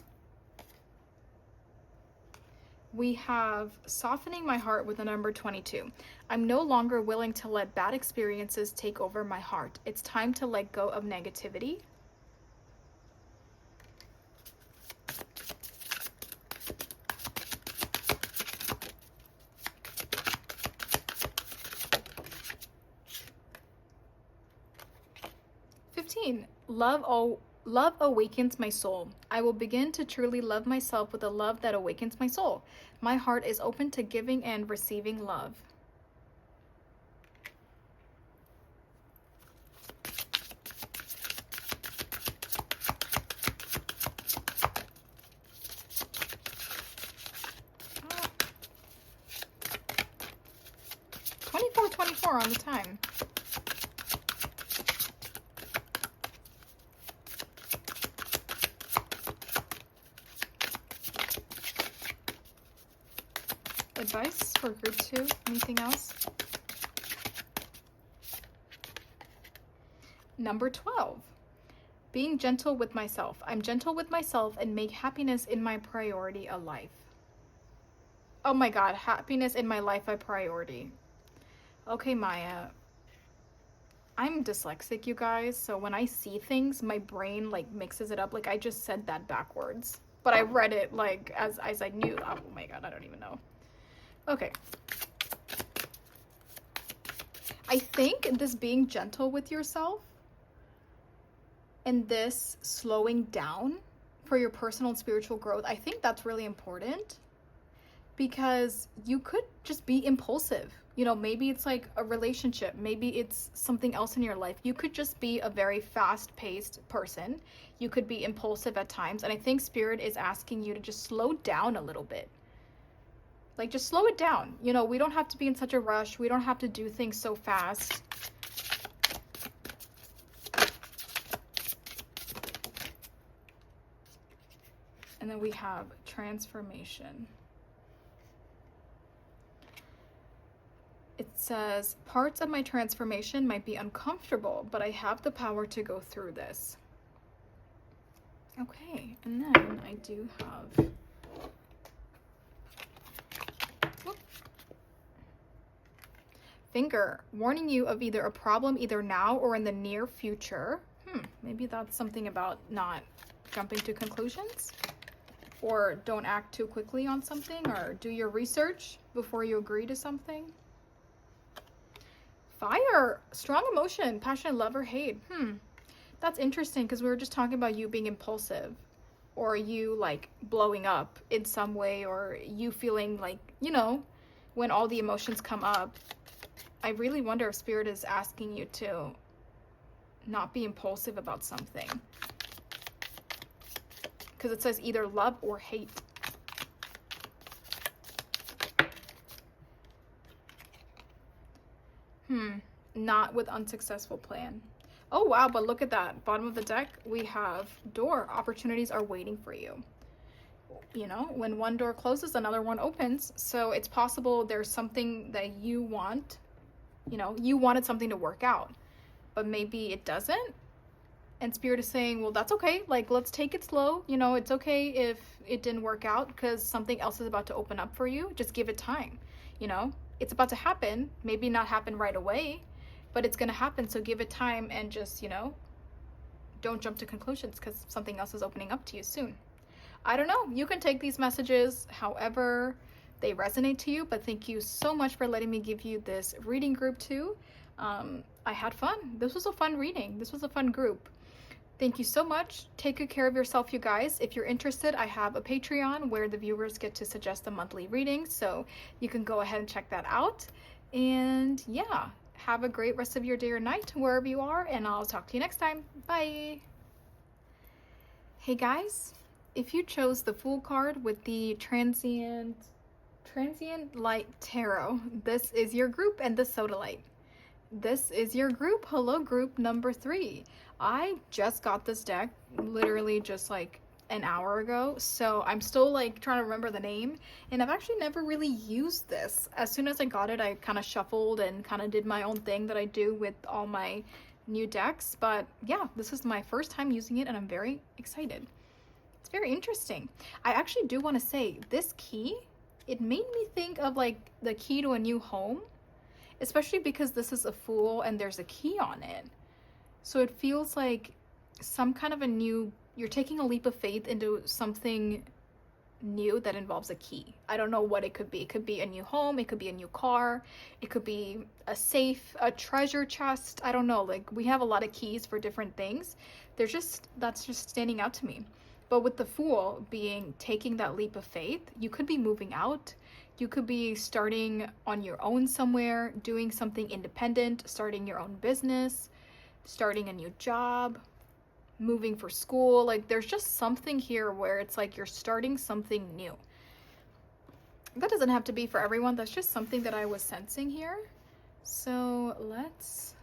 We have softening my heart with the number 22. I'm no longer willing to let bad experiences take over my heart. It's time to let go of negativity. Love awakens my soul. I will begin to truly love myself with a love that awakens my soul. My heart is open to giving and receiving love. Ah. 24 on the time. Advice for group 2? Anything else? Number 12. Being gentle with myself. I'm gentle with myself and make happiness in my priority a life. Oh my God, happiness in my life a priority. Okay, Maya. I'm dyslexic, you guys, so when I see things, my brain like mixes it up. Like I just said that backwards, but I read it like as I knew. Oh my God, I don't even know. Okay. I think this being gentle with yourself and this slowing down for your personal and spiritual growth, I think that's really important, because you could just be impulsive. You know, maybe it's like a relationship, maybe it's something else in your life. You could just be a very fast-paced person. You could be impulsive at times, and I think Spirit is asking you to just slow down a little bit. Like, just slow it down. You know, we don't have to be in such a rush. We don't have to do things so fast. And then we have transformation. It says, parts of my transformation might be uncomfortable, but I have the power to go through this. Okay, and then I do have... Finger, warning you of either a problem either now or in the near future. Maybe that's something about not jumping to conclusions, or don't act too quickly on something, or do your research before you agree to something. Fire, strong emotion, passion, love or hate. That's interesting, because we were just talking about you being impulsive, or you like blowing up in some way, or you feeling like, you know, when all the emotions come up. I really wonder if Spirit is asking you to not be impulsive about something, because it says either love or hate. Not with unsuccessful plan. Oh wow, but look at that. Bottom of the deck, we have door. Opportunities are waiting for you. You know, when one door closes, another one opens. So it's possible there's something that you want. You know, you wanted something to work out, but maybe it doesn't. And Spirit is saying, well, that's okay. Like, let's take it slow. You know, it's okay if it didn't work out, because something else is about to open up for you. Just give it time. You know, it's about to happen. Maybe not happen right away, but it's going to happen. So give it time and just, you know, don't jump to conclusions, because something else is opening up to you soon. I don't know. You can take these messages however they resonate to you, but thank you so much for letting me give you this reading group 2. I had fun. This was a fun reading. This was a fun group. Thank you so much. Take good care of yourself, you guys. If you're interested, I have a Patreon where the viewers get to suggest a monthly reading, so you can go ahead and check that out. And yeah, have a great rest of your day or night wherever you are, and I'll talk to you next time. Bye. Hey guys, if you chose the Fool card with the Transient Light Tarot, this is your group and the Soda Light. This is your group. Hello, group number 3. I just got this deck literally just like an hour ago, so I'm still like trying to remember the name, and I've actually never really used this. As soon as I got it, I kind of shuffled and kind of did my own thing that I do with all my new decks, but yeah, this is my first time using it and I'm very excited. It's very interesting. I actually do want to say this key, it made me think of like the key to a new home, especially because this is a Fool and there's a key on it. So it feels like some kind of a new, you're taking a leap of faith into something new that involves a key. I don't know what it could be. It could be a new home, it could be a new car, it could be a safe, a treasure chest. I don't know. Like, we have a lot of keys for different things. That's just standing out to me. But with the Fool being taking that leap of faith, you could be moving out. You could be starting on your own somewhere, doing something independent, starting your own business, starting a new job, moving for school. Like, there's just something here where it's like you're starting something new. That doesn't have to be for everyone. That's just something that I was sensing here. So let's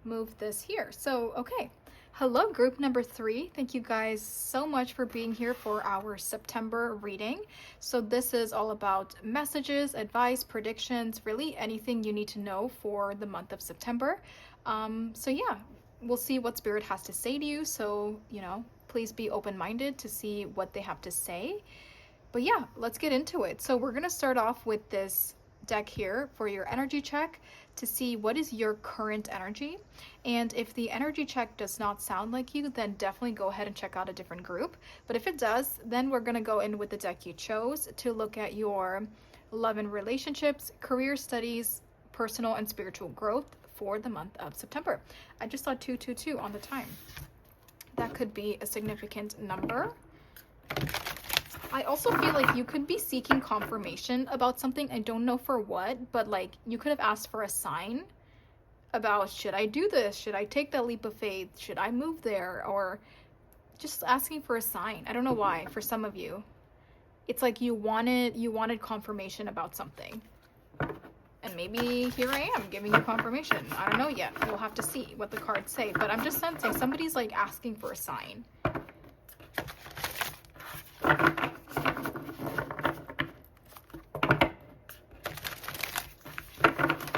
move this here. So, okay. Hello, group number 3. Thank you guys so much for being here for our September reading. So this is all about messages, advice, predictions, really anything you need to know for the month of September. So yeah, we'll see what Spirit has to say to you. So, please be open-minded to see what they have to say. But yeah, let's get into it. So we're going to start off with this deck here for your energy check to see what is your current energy. And if the energy check does not sound like you, then definitely go ahead and check out a different group. But if it does, then we're going to go in with the deck you chose to look at your love and relationships, career, studies, personal and spiritual growth for the month of September. I just saw 222 on the time. That could be a significant number. I also feel like you could be seeking confirmation about something. I don't know for what, but like you could have asked for a sign about, should I do this? Should I take that leap of faith? Should I move there? Or just asking for a sign. I don't know why. For some of you, it's like you wanted confirmation about something. And maybe here I am giving you confirmation. I don't know yet. We'll have to see what the cards say. But I'm just sensing somebody's like asking for a sign.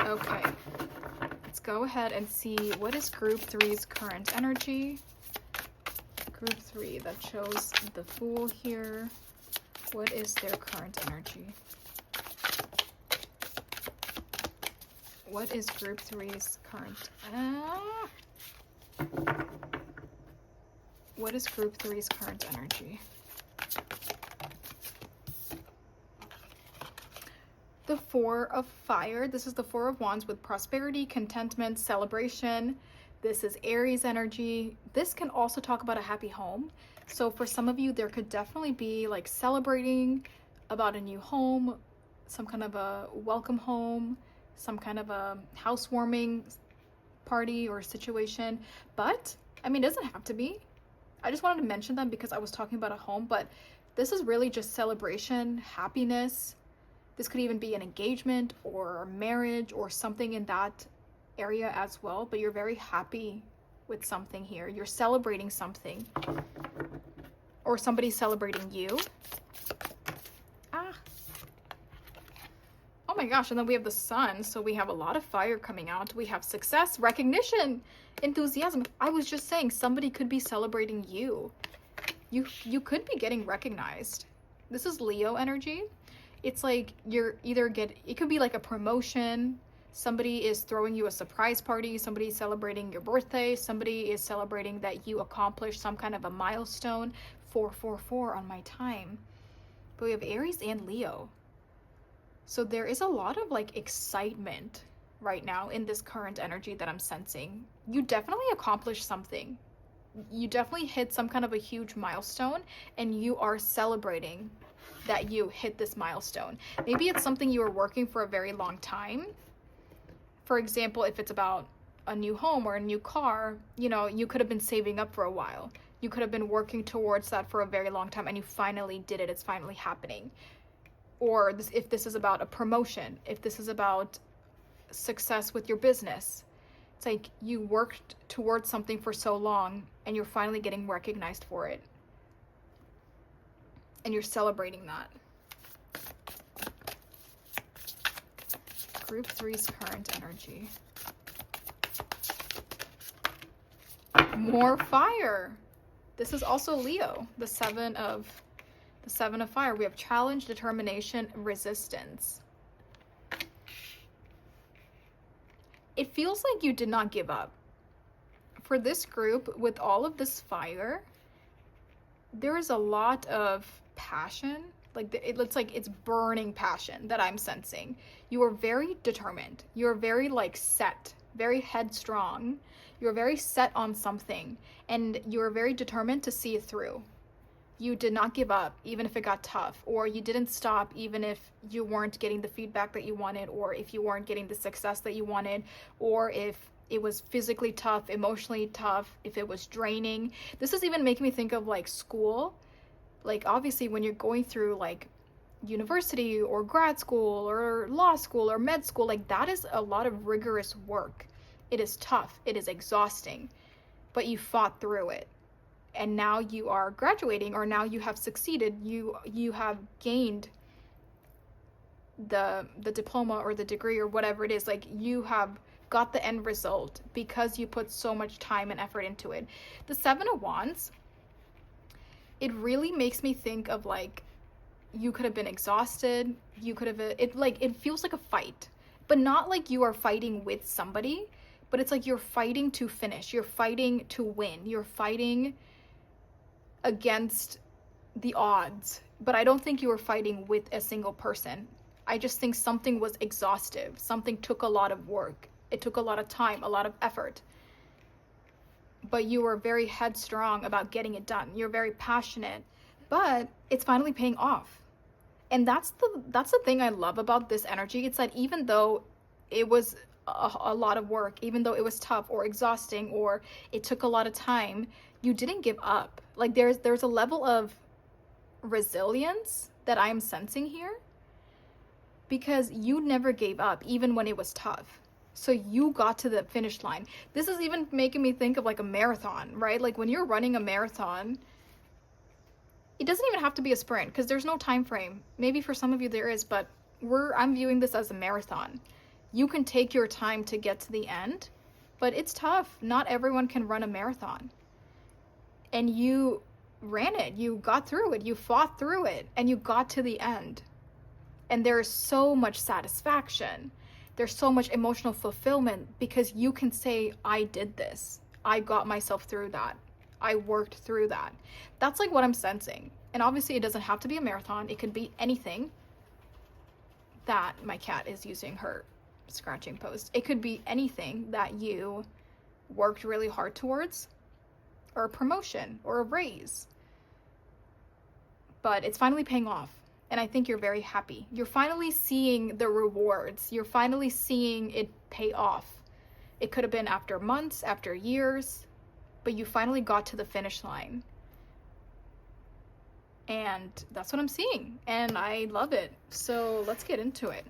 Okay, let's go ahead and see what is group 3's current energy. Group 3 that chose the Fool here. What is their current energy? What is group 3's current? What is group 3's current energy? The 4 of Fire. This is the 4 of Wands with prosperity, contentment, celebration. This is Aries energy. This can also talk about a happy home. So for some of you, there could definitely be like celebrating about a new home, some kind of a welcome home, some kind of a housewarming party or situation. But I mean, it doesn't have to be. I just wanted to mention them because I was talking about a home, but this is really just celebration, happiness. This could even be an engagement or marriage or something in that area as well, but you're very happy with something here. You're celebrating something, or somebody's celebrating you. Oh my gosh, and then we have the Sun, so we have a lot of fire coming out. We have success, recognition, enthusiasm. I was just saying somebody could be celebrating you. You could be getting recognized. This is Leo energy. It's like it could be like a promotion. Somebody is throwing you a surprise party. Somebody is celebrating your birthday. Somebody is celebrating that you accomplished some kind of a milestone. 444 on my time. But we have Aries and Leo. So there is a lot of like excitement right now in this current energy that I'm sensing. You definitely accomplished something. you definitely hit some kind of a huge milestone, and you are celebrating that you hit this milestone. Maybe it's something you were working for a very long time. For example, if it's about a new home or a new car, you know, you could have been saving up for a while. You could have been working towards that for a very long time, and you finally did it. It's finally happening. Or if this is about a promotion, if this is about success with your business, it's like you worked towards something for so long and you're finally getting recognized for it. And you're celebrating that. Group 3's current energy. More fire. This is also Leo, the seven of fire. We have challenge, determination, resistance. It feels like you did not give up. For this group, with all of this fire, there is a lot of passion. Like it's like it's burning passion that I'm sensing. You are very determined. You're very like set, very headstrong. You're very set on something, and you're very determined to see it through. You did not give up, even if it got tough, or you didn't stop, even if you weren't getting the feedback that you wanted, or if you weren't getting the success that you wanted, or if it was physically tough, emotionally tough, if it was draining. This is even making me think of like school. Like obviously when you're going through like university or grad school or law school or med school, like that is a lot of rigorous work. It is tough, it is exhausting, but you fought through it. And now you are graduating, or now you have succeeded. You have gained the diploma or the degree or whatever it is. Like you have got the end result because you put so much time and effort into it. The 7 of Wands, it really makes me think of like you could have been exhausted. You could have it feels like a fight, but not like you are fighting with somebody, but it's like you're fighting to finish. You're fighting to win. You're fighting against the odds, but I don't think you were fighting with a single person. I just think something was exhaustive. Something took a lot of work. It took a lot of time, a lot of effort. But you were very headstrong about getting it done. You're very passionate, but it's finally paying off. And that's the thing I love about this energy. It's that even though it was a lot of work, even though it was tough or exhausting or it took a lot of time, you didn't give up. Like there's a level of resilience that I'm sensing here, because you never gave up even when it was tough. So you got to the finish line. This is even making me think of like a marathon, right? Like when you're running a marathon, it doesn't even have to be a sprint because there's no time frame. Maybe for some of you there is, but I'm viewing this as a marathon. You can take your time to get to the end, but it's tough. Not everyone can run a marathon. And you ran it, you got through it, you fought through it, and you got to the end. And there is so much satisfaction. There's so much emotional fulfillment because you can say, I did this. I got myself through that. I worked through that. That's like what I'm sensing. And obviously it doesn't have to be a marathon. It could be anything. That my cat is using her scratching post. It could be anything that you worked really hard towards, or a promotion or a raise, but it's finally paying off. And I think you're very happy. You're finally seeing the rewards. You're finally seeing it pay off. It could have been after months, after years, but you finally got to the finish line. And that's what I'm seeing, and I love it. So let's get into it.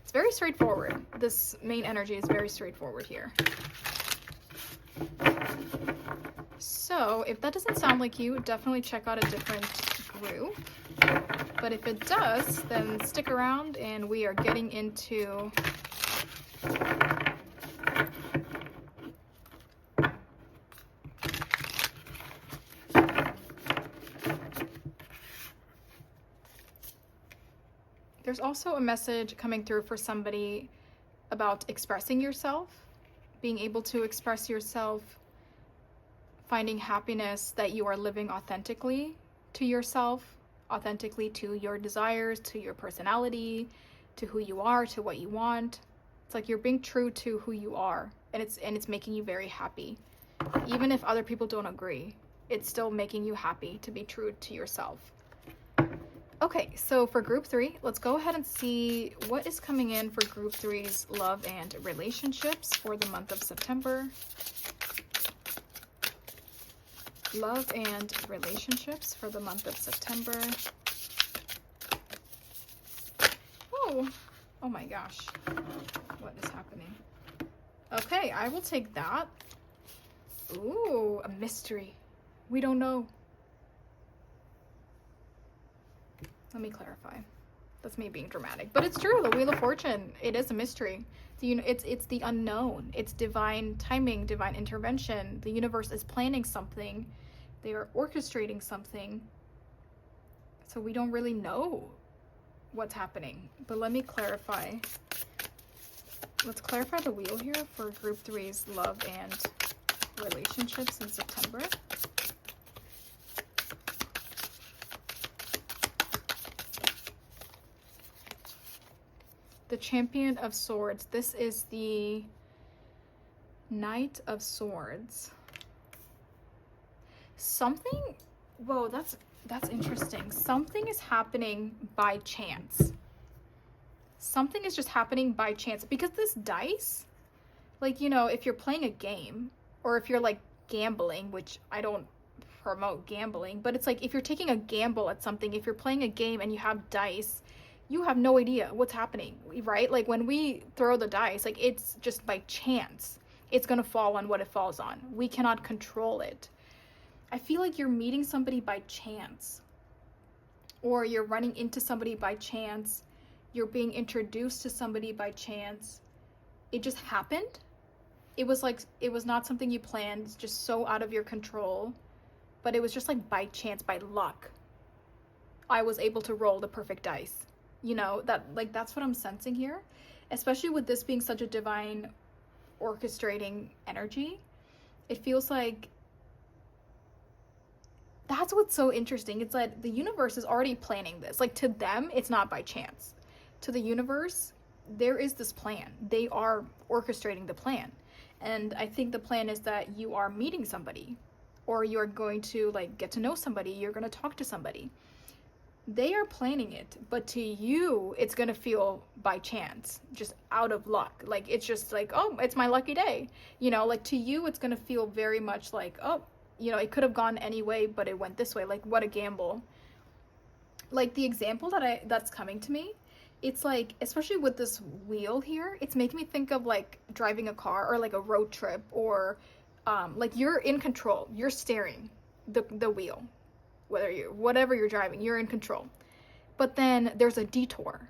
It's very straightforward. This main energy is very straightforward here. So if that doesn't sound like you, definitely check out a different group. But if it does, then stick around and we are getting into there's also a message coming through for somebody about expressing yourself, being able to express yourself, finding happiness that you are living authentically to yourself, authentically to your desires, to your personality, to who you are, to what you want. It's like you're being true to who you are, and it's making you very happy. Even if other people don't agree, it's still making you happy to be true to yourself. Okay, so for group 3, let's go ahead and see what is coming in for group 3's love and relationships for the month of September. Love and relationships for the month of September. Oh my gosh, what is happening? Okay, I will take that. Ooh, a mystery. We don't know. Let me clarify. That's me being dramatic, but it's true. The Wheel of Fortune, it is a mystery. It's the unknown. It's divine timing, divine intervention. The universe is planning something. They are orchestrating something. So we don't really know what's happening. But let me clarify. Let's clarify the wheel here for group 3's love and relationships in September. The Champion of Swords. This is the Knight of Swords. Something, whoa, that's interesting. Something is happening by chance. Something is just happening by chance, because this dice, like, you know, if you're playing a game, or if you're like gambling, which I don't promote gambling, but it's like if you're taking a gamble at something, if you're playing a game and you have dice, you have no idea what's happening, right? Like when we throw the dice, like it's just by chance. It's gonna fall on what it falls on. We cannot control it. I feel like you're meeting somebody by chance, or you're running into somebody by chance. You're being introduced to somebody by chance. It just happened. It was like, it was not something you planned. It's just so out of your control, but it was just like by chance, by luck. I was able to roll the perfect dice. You know, that's what I'm sensing here, especially with this being such a divine orchestrating energy. It feels like that's what's so interesting. It's like the universe is already planning this. Like to them, it's not by chance. To the universe, there is this plan. They are orchestrating the plan. And I think the plan is that you are meeting somebody, or you're going to like get to know somebody. You're going to talk to somebody. They are planning it, but to you, it's going to feel by chance, just out of luck. Like, it's just like, oh, it's my lucky day. You know, like to you, it's going to feel very much like, oh, you know, it could have gone any way, but it went this way. Like, what a gamble. Like the example that's coming to me, it's like, especially with this wheel here, it's making me think of like driving a car, or like a road trip, or like you're in control. You're steering the wheel. Whatever you're driving, you're in control. But then there's a detour,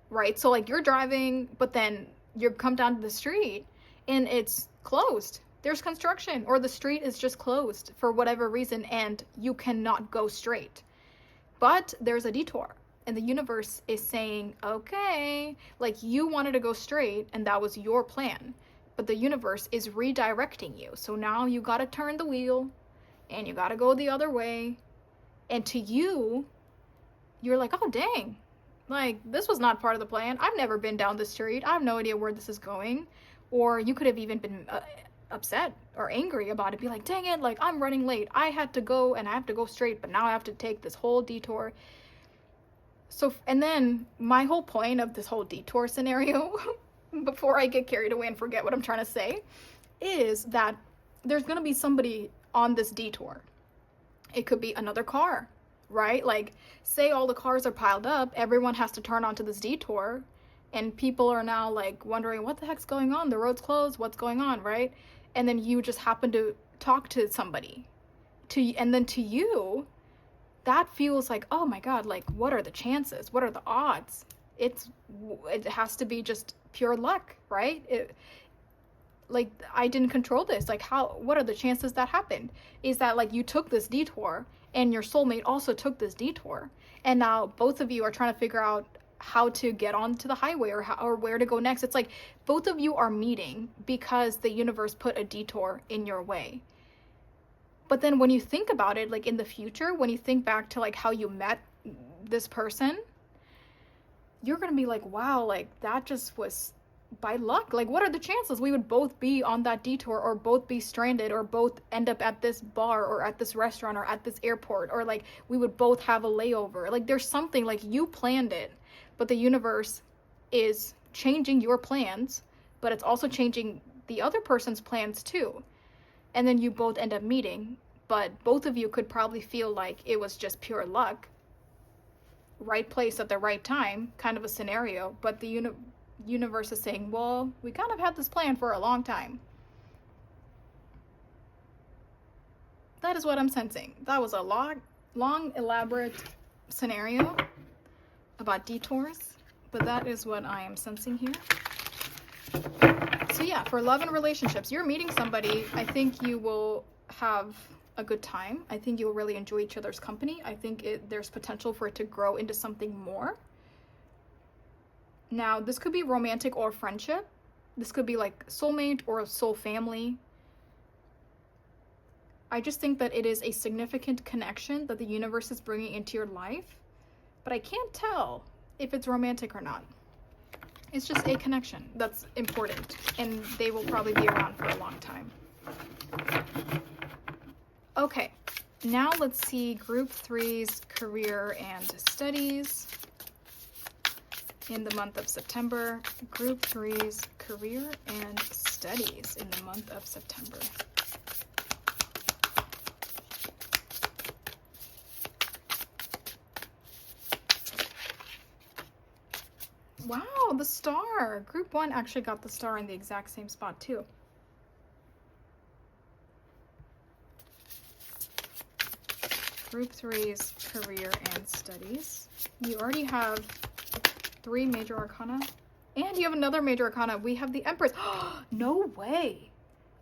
right? So like you're driving, but then you come down to the street and it's closed. There's construction, or the street is just closed for whatever reason, and you cannot go straight. But there's a detour, and the universe is saying, okay, like you wanted to go straight and that was your plan, but the universe is redirecting you. So now you got to turn the wheel and you got to go the other way. And to you, you're like, oh, dang, like this was not part of the plan. I've never been down the street. I have no idea where this is going. Or you could have even been upset or angry about it. Be like, dang it, like I'm running late. I had to go and I have to go straight, but now I have to take this whole detour. So, and then my whole point of this whole detour scenario, before I get carried away and forget what I'm trying to say, is that there's going to be somebody on this detour. It could be another car, right? Like, say all the cars are piled up, everyone has to turn onto this detour, and people are now like wondering, what the heck's going on? The road's closed, what's going on, right? And then you just happen to talk to somebody, and then to you, that feels like, oh my God, like what are the chances? What are the odds? It has to be just pure luck, right? Like I didn't control this. Like what are the chances that happened? Is that like you took this detour and your soulmate also took this detour, and now both of you are trying to figure out how to get onto the highway, or where to go next. It's like both of you are meeting because the universe put a detour in your way. But then when you think about it, like in the future, when you think back to like how you met this person, you're going to be like, wow, like that just was by luck. Like, what are the chances we would both be on that detour, or both be stranded, or both end up at this bar or at this restaurant or at this airport, or like we would both have a layover? Like, there's something, like, you planned it, but the universe is changing your plans, but it's also changing the other person's plans too. And then you both end up meeting, but both of you could probably feel like it was just pure luck, right place at the right time kind of a scenario, but the universe is saying, well, we kind of had this plan for a long time. That is what I'm sensing. That was a long elaborate scenario about detours, but that is what I am sensing here. So yeah, for love and relationships, you're meeting somebody. I think you will have a good time. I think you'll really enjoy each other's company. I think there's potential for it to grow into something more. Now, this could be romantic or friendship. This could be like soulmate or soul family. I just think that it is a significant connection that the universe is bringing into your life, but I can't tell if it's romantic or not. It's just a connection that's important, and they will probably be around for a long time. Okay, now let's see Group 3's career and studies in the month of September. Group 3's career and studies in the month of September. Wow, the star. Group 1 actually got the star in the exact same spot too. Group 3's career and studies. You already have 3 major arcana, and you have another major arcana. We have the Empress. No way.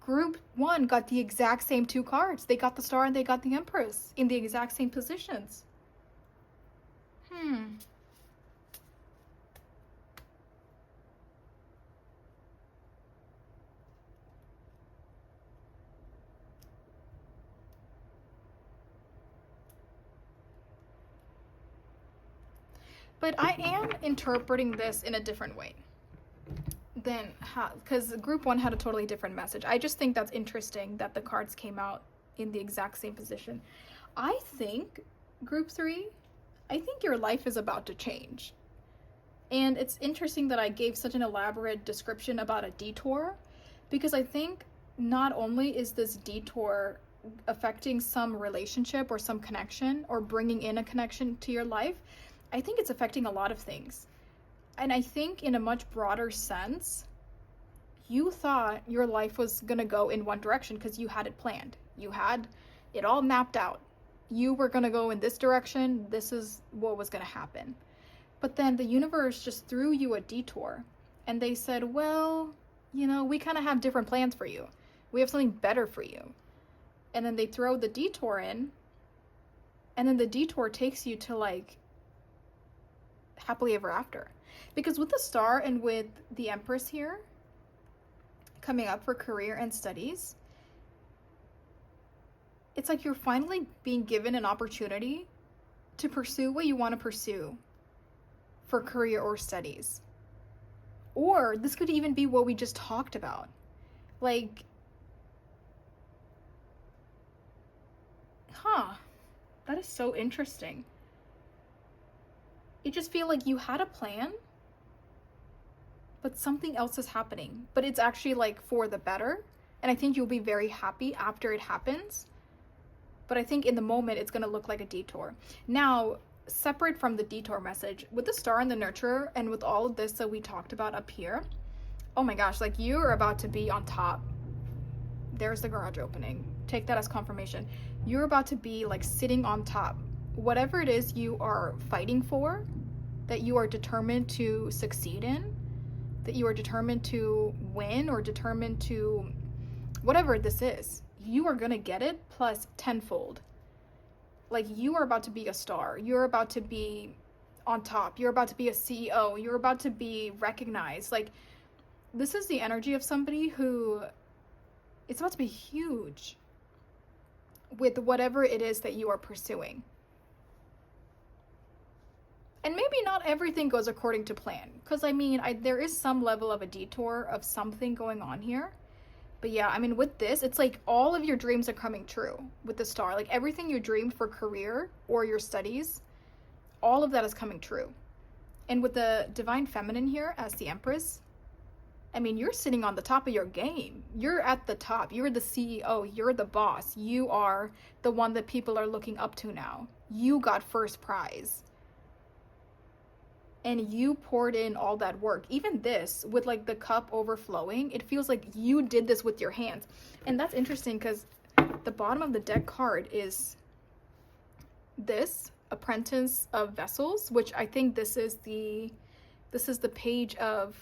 Group 1 got the exact same 2 cards. They got the star and they got the Empress in the exact same positions. But I am interpreting this in a different way than because Group 1 had a totally different message. I just think that's interesting that the cards came out in the exact same position. I think, Group 3, I think your life is about to change. And it's interesting that I gave such an elaborate description about a detour, because I think not only is this detour affecting some relationship or some connection or bringing in a connection to your life, I think it's affecting a lot of things. And I think in a much broader sense, you thought your life was going to go in one direction because you had it planned. You had it all mapped out. You were going to go in this direction. This is what was going to happen. But then the universe just threw you a detour, and they said, well, you know, we kind of have different plans for you. We have something better for you. And then they throw the detour in, and then the detour takes you to like happily ever after. Because with the star and with the Empress here coming up for career and studies, it's like you're finally being given an opportunity to pursue what you want to pursue for career or studies. Or this could even be what we just talked about. Like, that is so interesting. It just feels like you had a plan, but something else is happening. But it's actually like for the better. And I think you'll be very happy after it happens. But I think in the moment, it's going to look like a detour. Now, separate from the detour message, with the star and the nurturer, and with all of this that we talked about up here, oh my gosh, like you are about to be on top. There's the garage opening. Take that as confirmation. You're about to be like sitting on top. Whatever it is you are fighting for, that you are determined to succeed in, that you are determined to win, or determined to whatever this is, you are going to get it plus tenfold. Like, you are about to be a star. You're about to be on top. You're about to be a CEO. You're about to be recognized. Like, this is the energy of somebody who it's about to be huge with whatever it is that you are pursuing. And maybe not everything goes according to plan, because I mean, there is some level of a detour of something going on here. But yeah, I mean, with this, it's like all of your dreams are coming true with the star. Like everything you dreamed for career or your studies, all of that is coming true. And with the divine feminine here as the empress, I mean, you're sitting on the top of your game. You're at the top. You're the CEO. You're the boss. You are the one that people are looking up to now. You got first prize. And you poured in all that work. Even this, with like the cup overflowing, it feels like you did this with your hands. And that's interesting because the bottom of the deck card is this, Apprentice of Vessels, which I think this is the Page of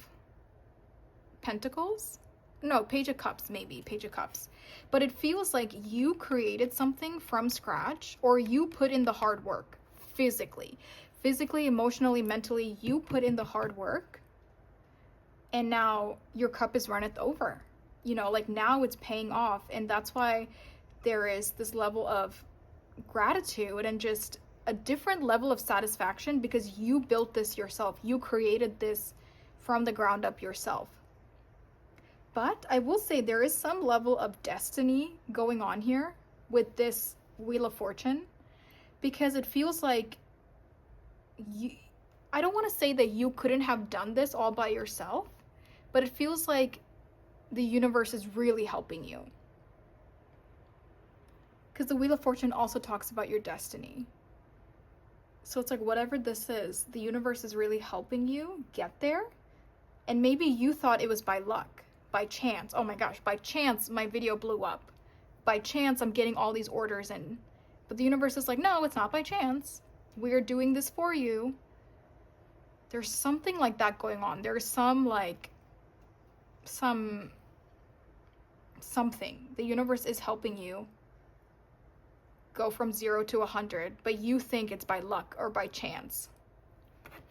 Pentacles. No, Page of Cups, maybe. Page of Cups. But it feels like you created something from scratch, or you put in the hard work physically, emotionally, mentally. You put in the hard work, and now your cup is runneth over. You know, like now it's paying off. And that's why there is this level of gratitude and just a different level of satisfaction, because you built this yourself. You created this from the ground up yourself. But I will say there is some level of destiny going on here with this Wheel of Fortune, because it feels like I don't want to say that you couldn't have done this all by yourself, but it feels like the universe is really helping you. Because the Wheel of Fortune also talks about your destiny. So it's like whatever this is, the universe is really helping you get there. And maybe you thought it was by luck, by chance. Oh my gosh, by chance my video blew up. By chance I'm getting all these orders in. But the universe is like, no, it's not by chance. We're doing this for you. There's something like that going on. There's something. The universe is helping you go from 0 to 100, but you think it's by luck or by chance.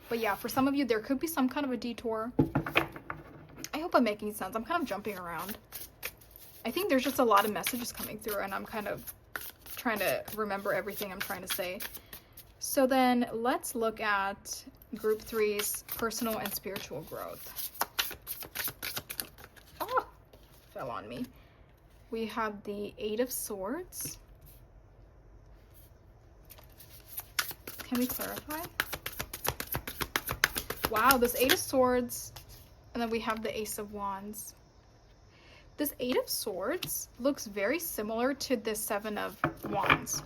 But yeah, for some of you, there could be some kind of a detour. I hope I'm making sense. I'm kind of jumping around. I think there's just a lot of messages coming through, and I'm kind of trying to remember everything I'm trying to say. So then let's look at Group 3's personal and spiritual growth. Oh, fell on me. We have the 8 of Swords. Can we clarify? Wow, this 8 of Swords, and then we have the Ace of Wands. This 8 of Swords looks very similar to the 7 of Wands.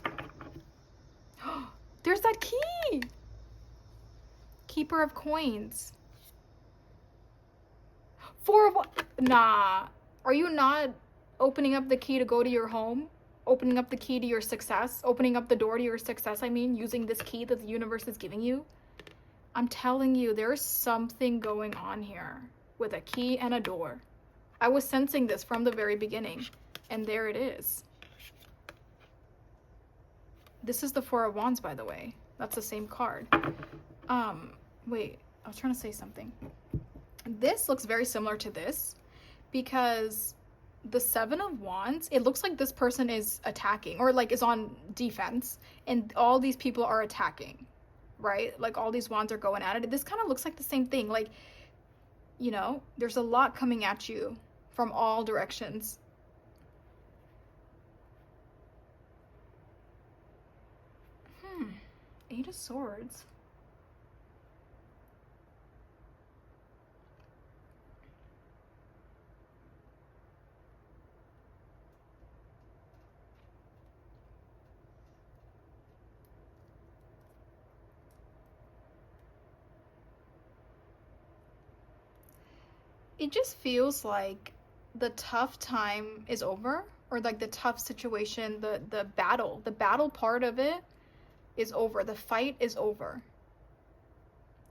There's that key! Keeper of Coins. 4 of... Nah. Are you not opening up the key to go to your home? Opening up the key to your success? Opening up the door to your success, I mean, using this key that the universe is giving you? I'm telling you, there's something going on here with a key and a door. I was sensing this from the very beginning, and there it is. This is the 4 of Wands, by the way. That's the same card. Wait, I was trying to say something. This looks very similar to this, because the 7 of Wands, it looks like this person is attacking, or like is on defense, and all these people are attacking, right? Like all these wands are going at it. This kind of looks like the same thing. Like, you know, there's a lot coming at you from all directions. Eight of Swords. It just feels like the tough time is over, or like the tough situation, the battle part of it is over. The fight is over.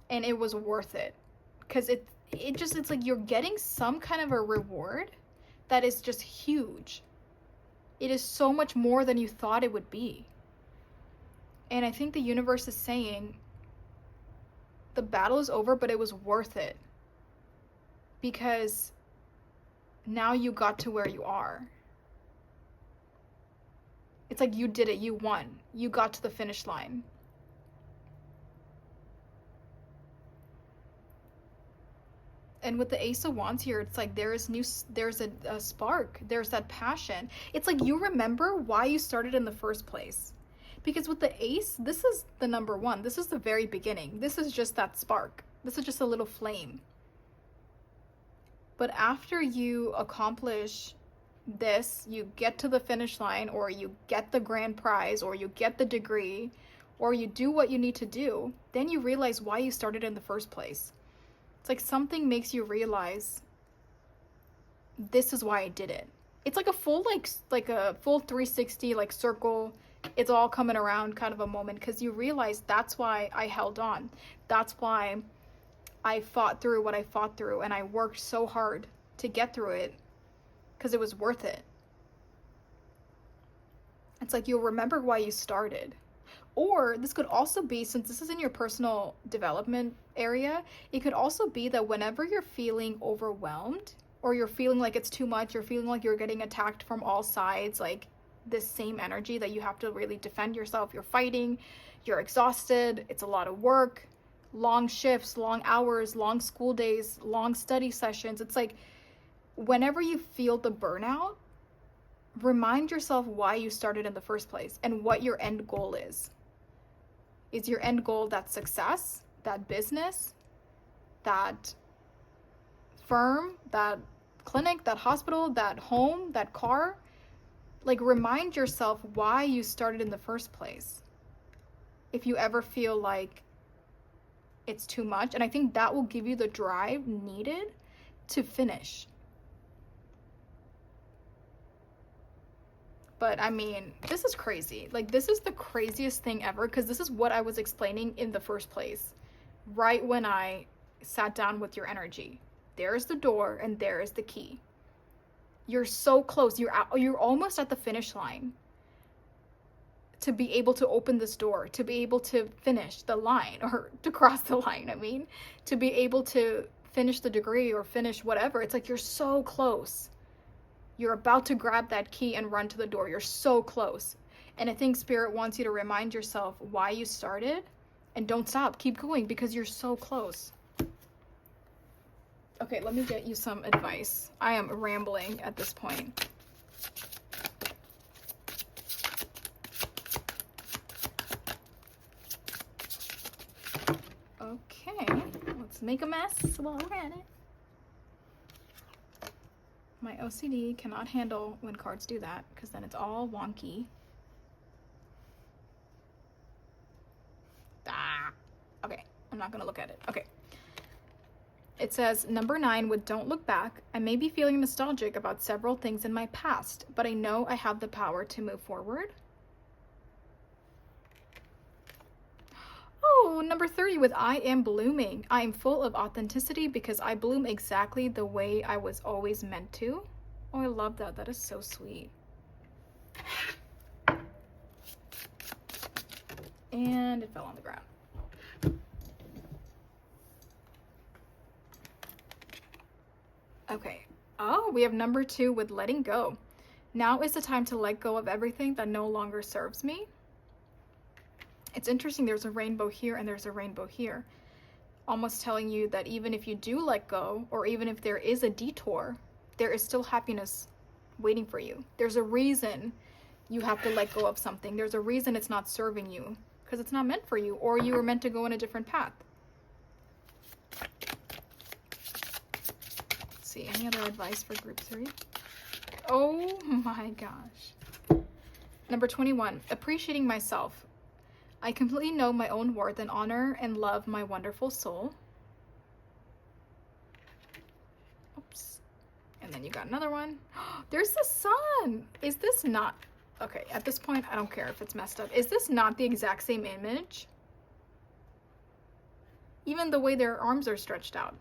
And it was worth it. Because it's like you're getting some kind of a reward that is just huge. It is so much more than you thought it would be. And I think the universe is saying the battle is over, but it was worth it. Because now you got to where you are. It's like you did it, you won. You got to the finish line. And with the Ace of Wands here, it's like there's a spark, there's that passion. It's like you remember why you started in the first place. Because with the Ace, this is the number one. This is the very beginning. This is just that spark. This is just a little flame. But after you accomplish this, you get to the finish line, or you get the grand prize, or you get the degree, or you do what you need to do, then you realize why you started in the first place. It's like something makes you realize this is why I did it. It's like a full like a full 360 like circle. It's all coming around kind of a moment, because you realize that's why I held on. That's why I fought through what I fought through, and I worked so hard to get through it, because it was worth it. It's like you'll remember why you started. Or this could also be, since this is in your personal development area, it could also be that whenever you're feeling overwhelmed, or you're feeling like it's too much, you're feeling like you're getting attacked from all sides, like this same energy that you have to really defend yourself, you're fighting, you're exhausted, it's a lot of work, long shifts, long hours, long school days, long study sessions. It's like whenever you feel the burnout, remind yourself why you started in the first place and what your end goal is. Is your end goal that success, that business, that firm, that clinic, that hospital, that home, that car? Like, remind yourself why you started in the first place. If you ever feel like it's too much, and I think that will give you the drive needed to finish. But I mean, this is crazy. Like, this is the craziest thing ever, because this is what I was explaining in the first place, right when I sat down with your energy. There's the door and there is the key. You're so close. You're almost at the finish line to be able to open this door, to be able to finish the line, or to cross the line, I mean, to be able to finish the degree or finish whatever. It's like you're so close. You're about to grab that key and run to the door. You're so close. And I think Spirit wants you to remind yourself why you started, and don't stop. Keep going, because you're so close. Okay, let me get you some advice. I am rambling at this point. Okay, let's make a mess while we're at it. My OCD cannot handle when cards do that, because then it's all wonky. Okay, I'm not gonna look at it. Okay. It says, number 9 with don't look back. I may be feeling nostalgic about several things in my past, but I know I have the power to move forward. Oh, number 30 with I am blooming. I am full of authenticity because I bloom exactly the way I was always meant to. Oh, I love that. That is so sweet. And it fell on the ground. Okay. Oh, we have number 2 with letting go. Now is the time to let go of everything that no longer serves me. It's interesting, there's a rainbow here and there's a rainbow here. Almost telling you that even if you do let go, or even if there is a detour, there is still happiness waiting for you. There's a reason you have to let go of something. There's a reason it's not serving you, because it's not meant for you, or you were meant to go in a different path. Let's see, any other advice for group 3? Oh my gosh. Number 21, appreciating myself. I completely know my own worth and honor and love my wonderful soul. Oops. And then you got another one. There's the sun. Is this not... Okay, at this point, I don't care if it's messed up. Is this not the exact same image? Even the way their arms are stretched out.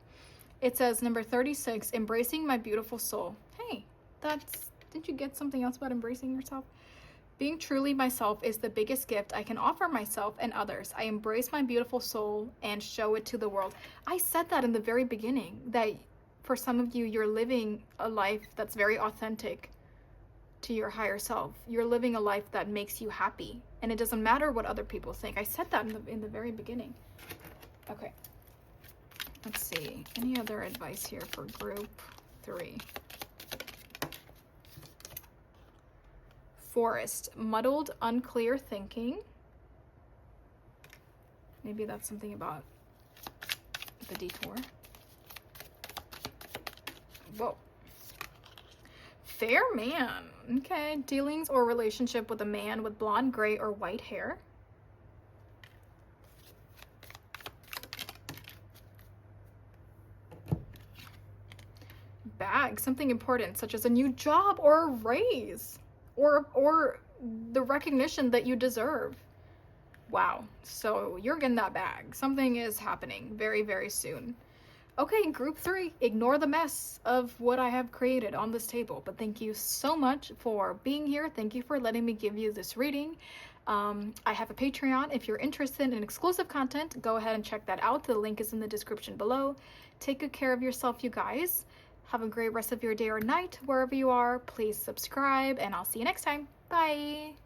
It says, number 36, embracing my beautiful soul. Hey, that's... Didn't you get something else about embracing yourself? Being truly myself is the biggest gift I can offer myself and others. I embrace my beautiful soul and show it to the world. I said that in the very beginning, that for some of you, you're living a life that's very authentic to your higher self. You're living a life that makes you happy, and it doesn't matter what other people think. I said that in the very beginning. Okay. Let's see. Any other advice here for group 3? Forest. Muddled, unclear thinking. Maybe that's something about the detour. Whoa. Fair man. Okay. Dealings or relationship with a man with blonde, gray, or white hair. Bag. Something important, such as a new job or a raise. Or the recognition that you deserve. Wow. So you're getting that bag. Something is happening very, very soon. Okay, group 3, ignore the mess of what I have created on this table. But thank you so much for being here. Thank you for letting me give you this reading. I have a Patreon. If you're interested in exclusive content, go ahead and check that out. The link is in the description below. Take good care of yourself, you guys. Have a great rest of your day or night. Wherever you are, please subscribe, and I'll see you next time. Bye!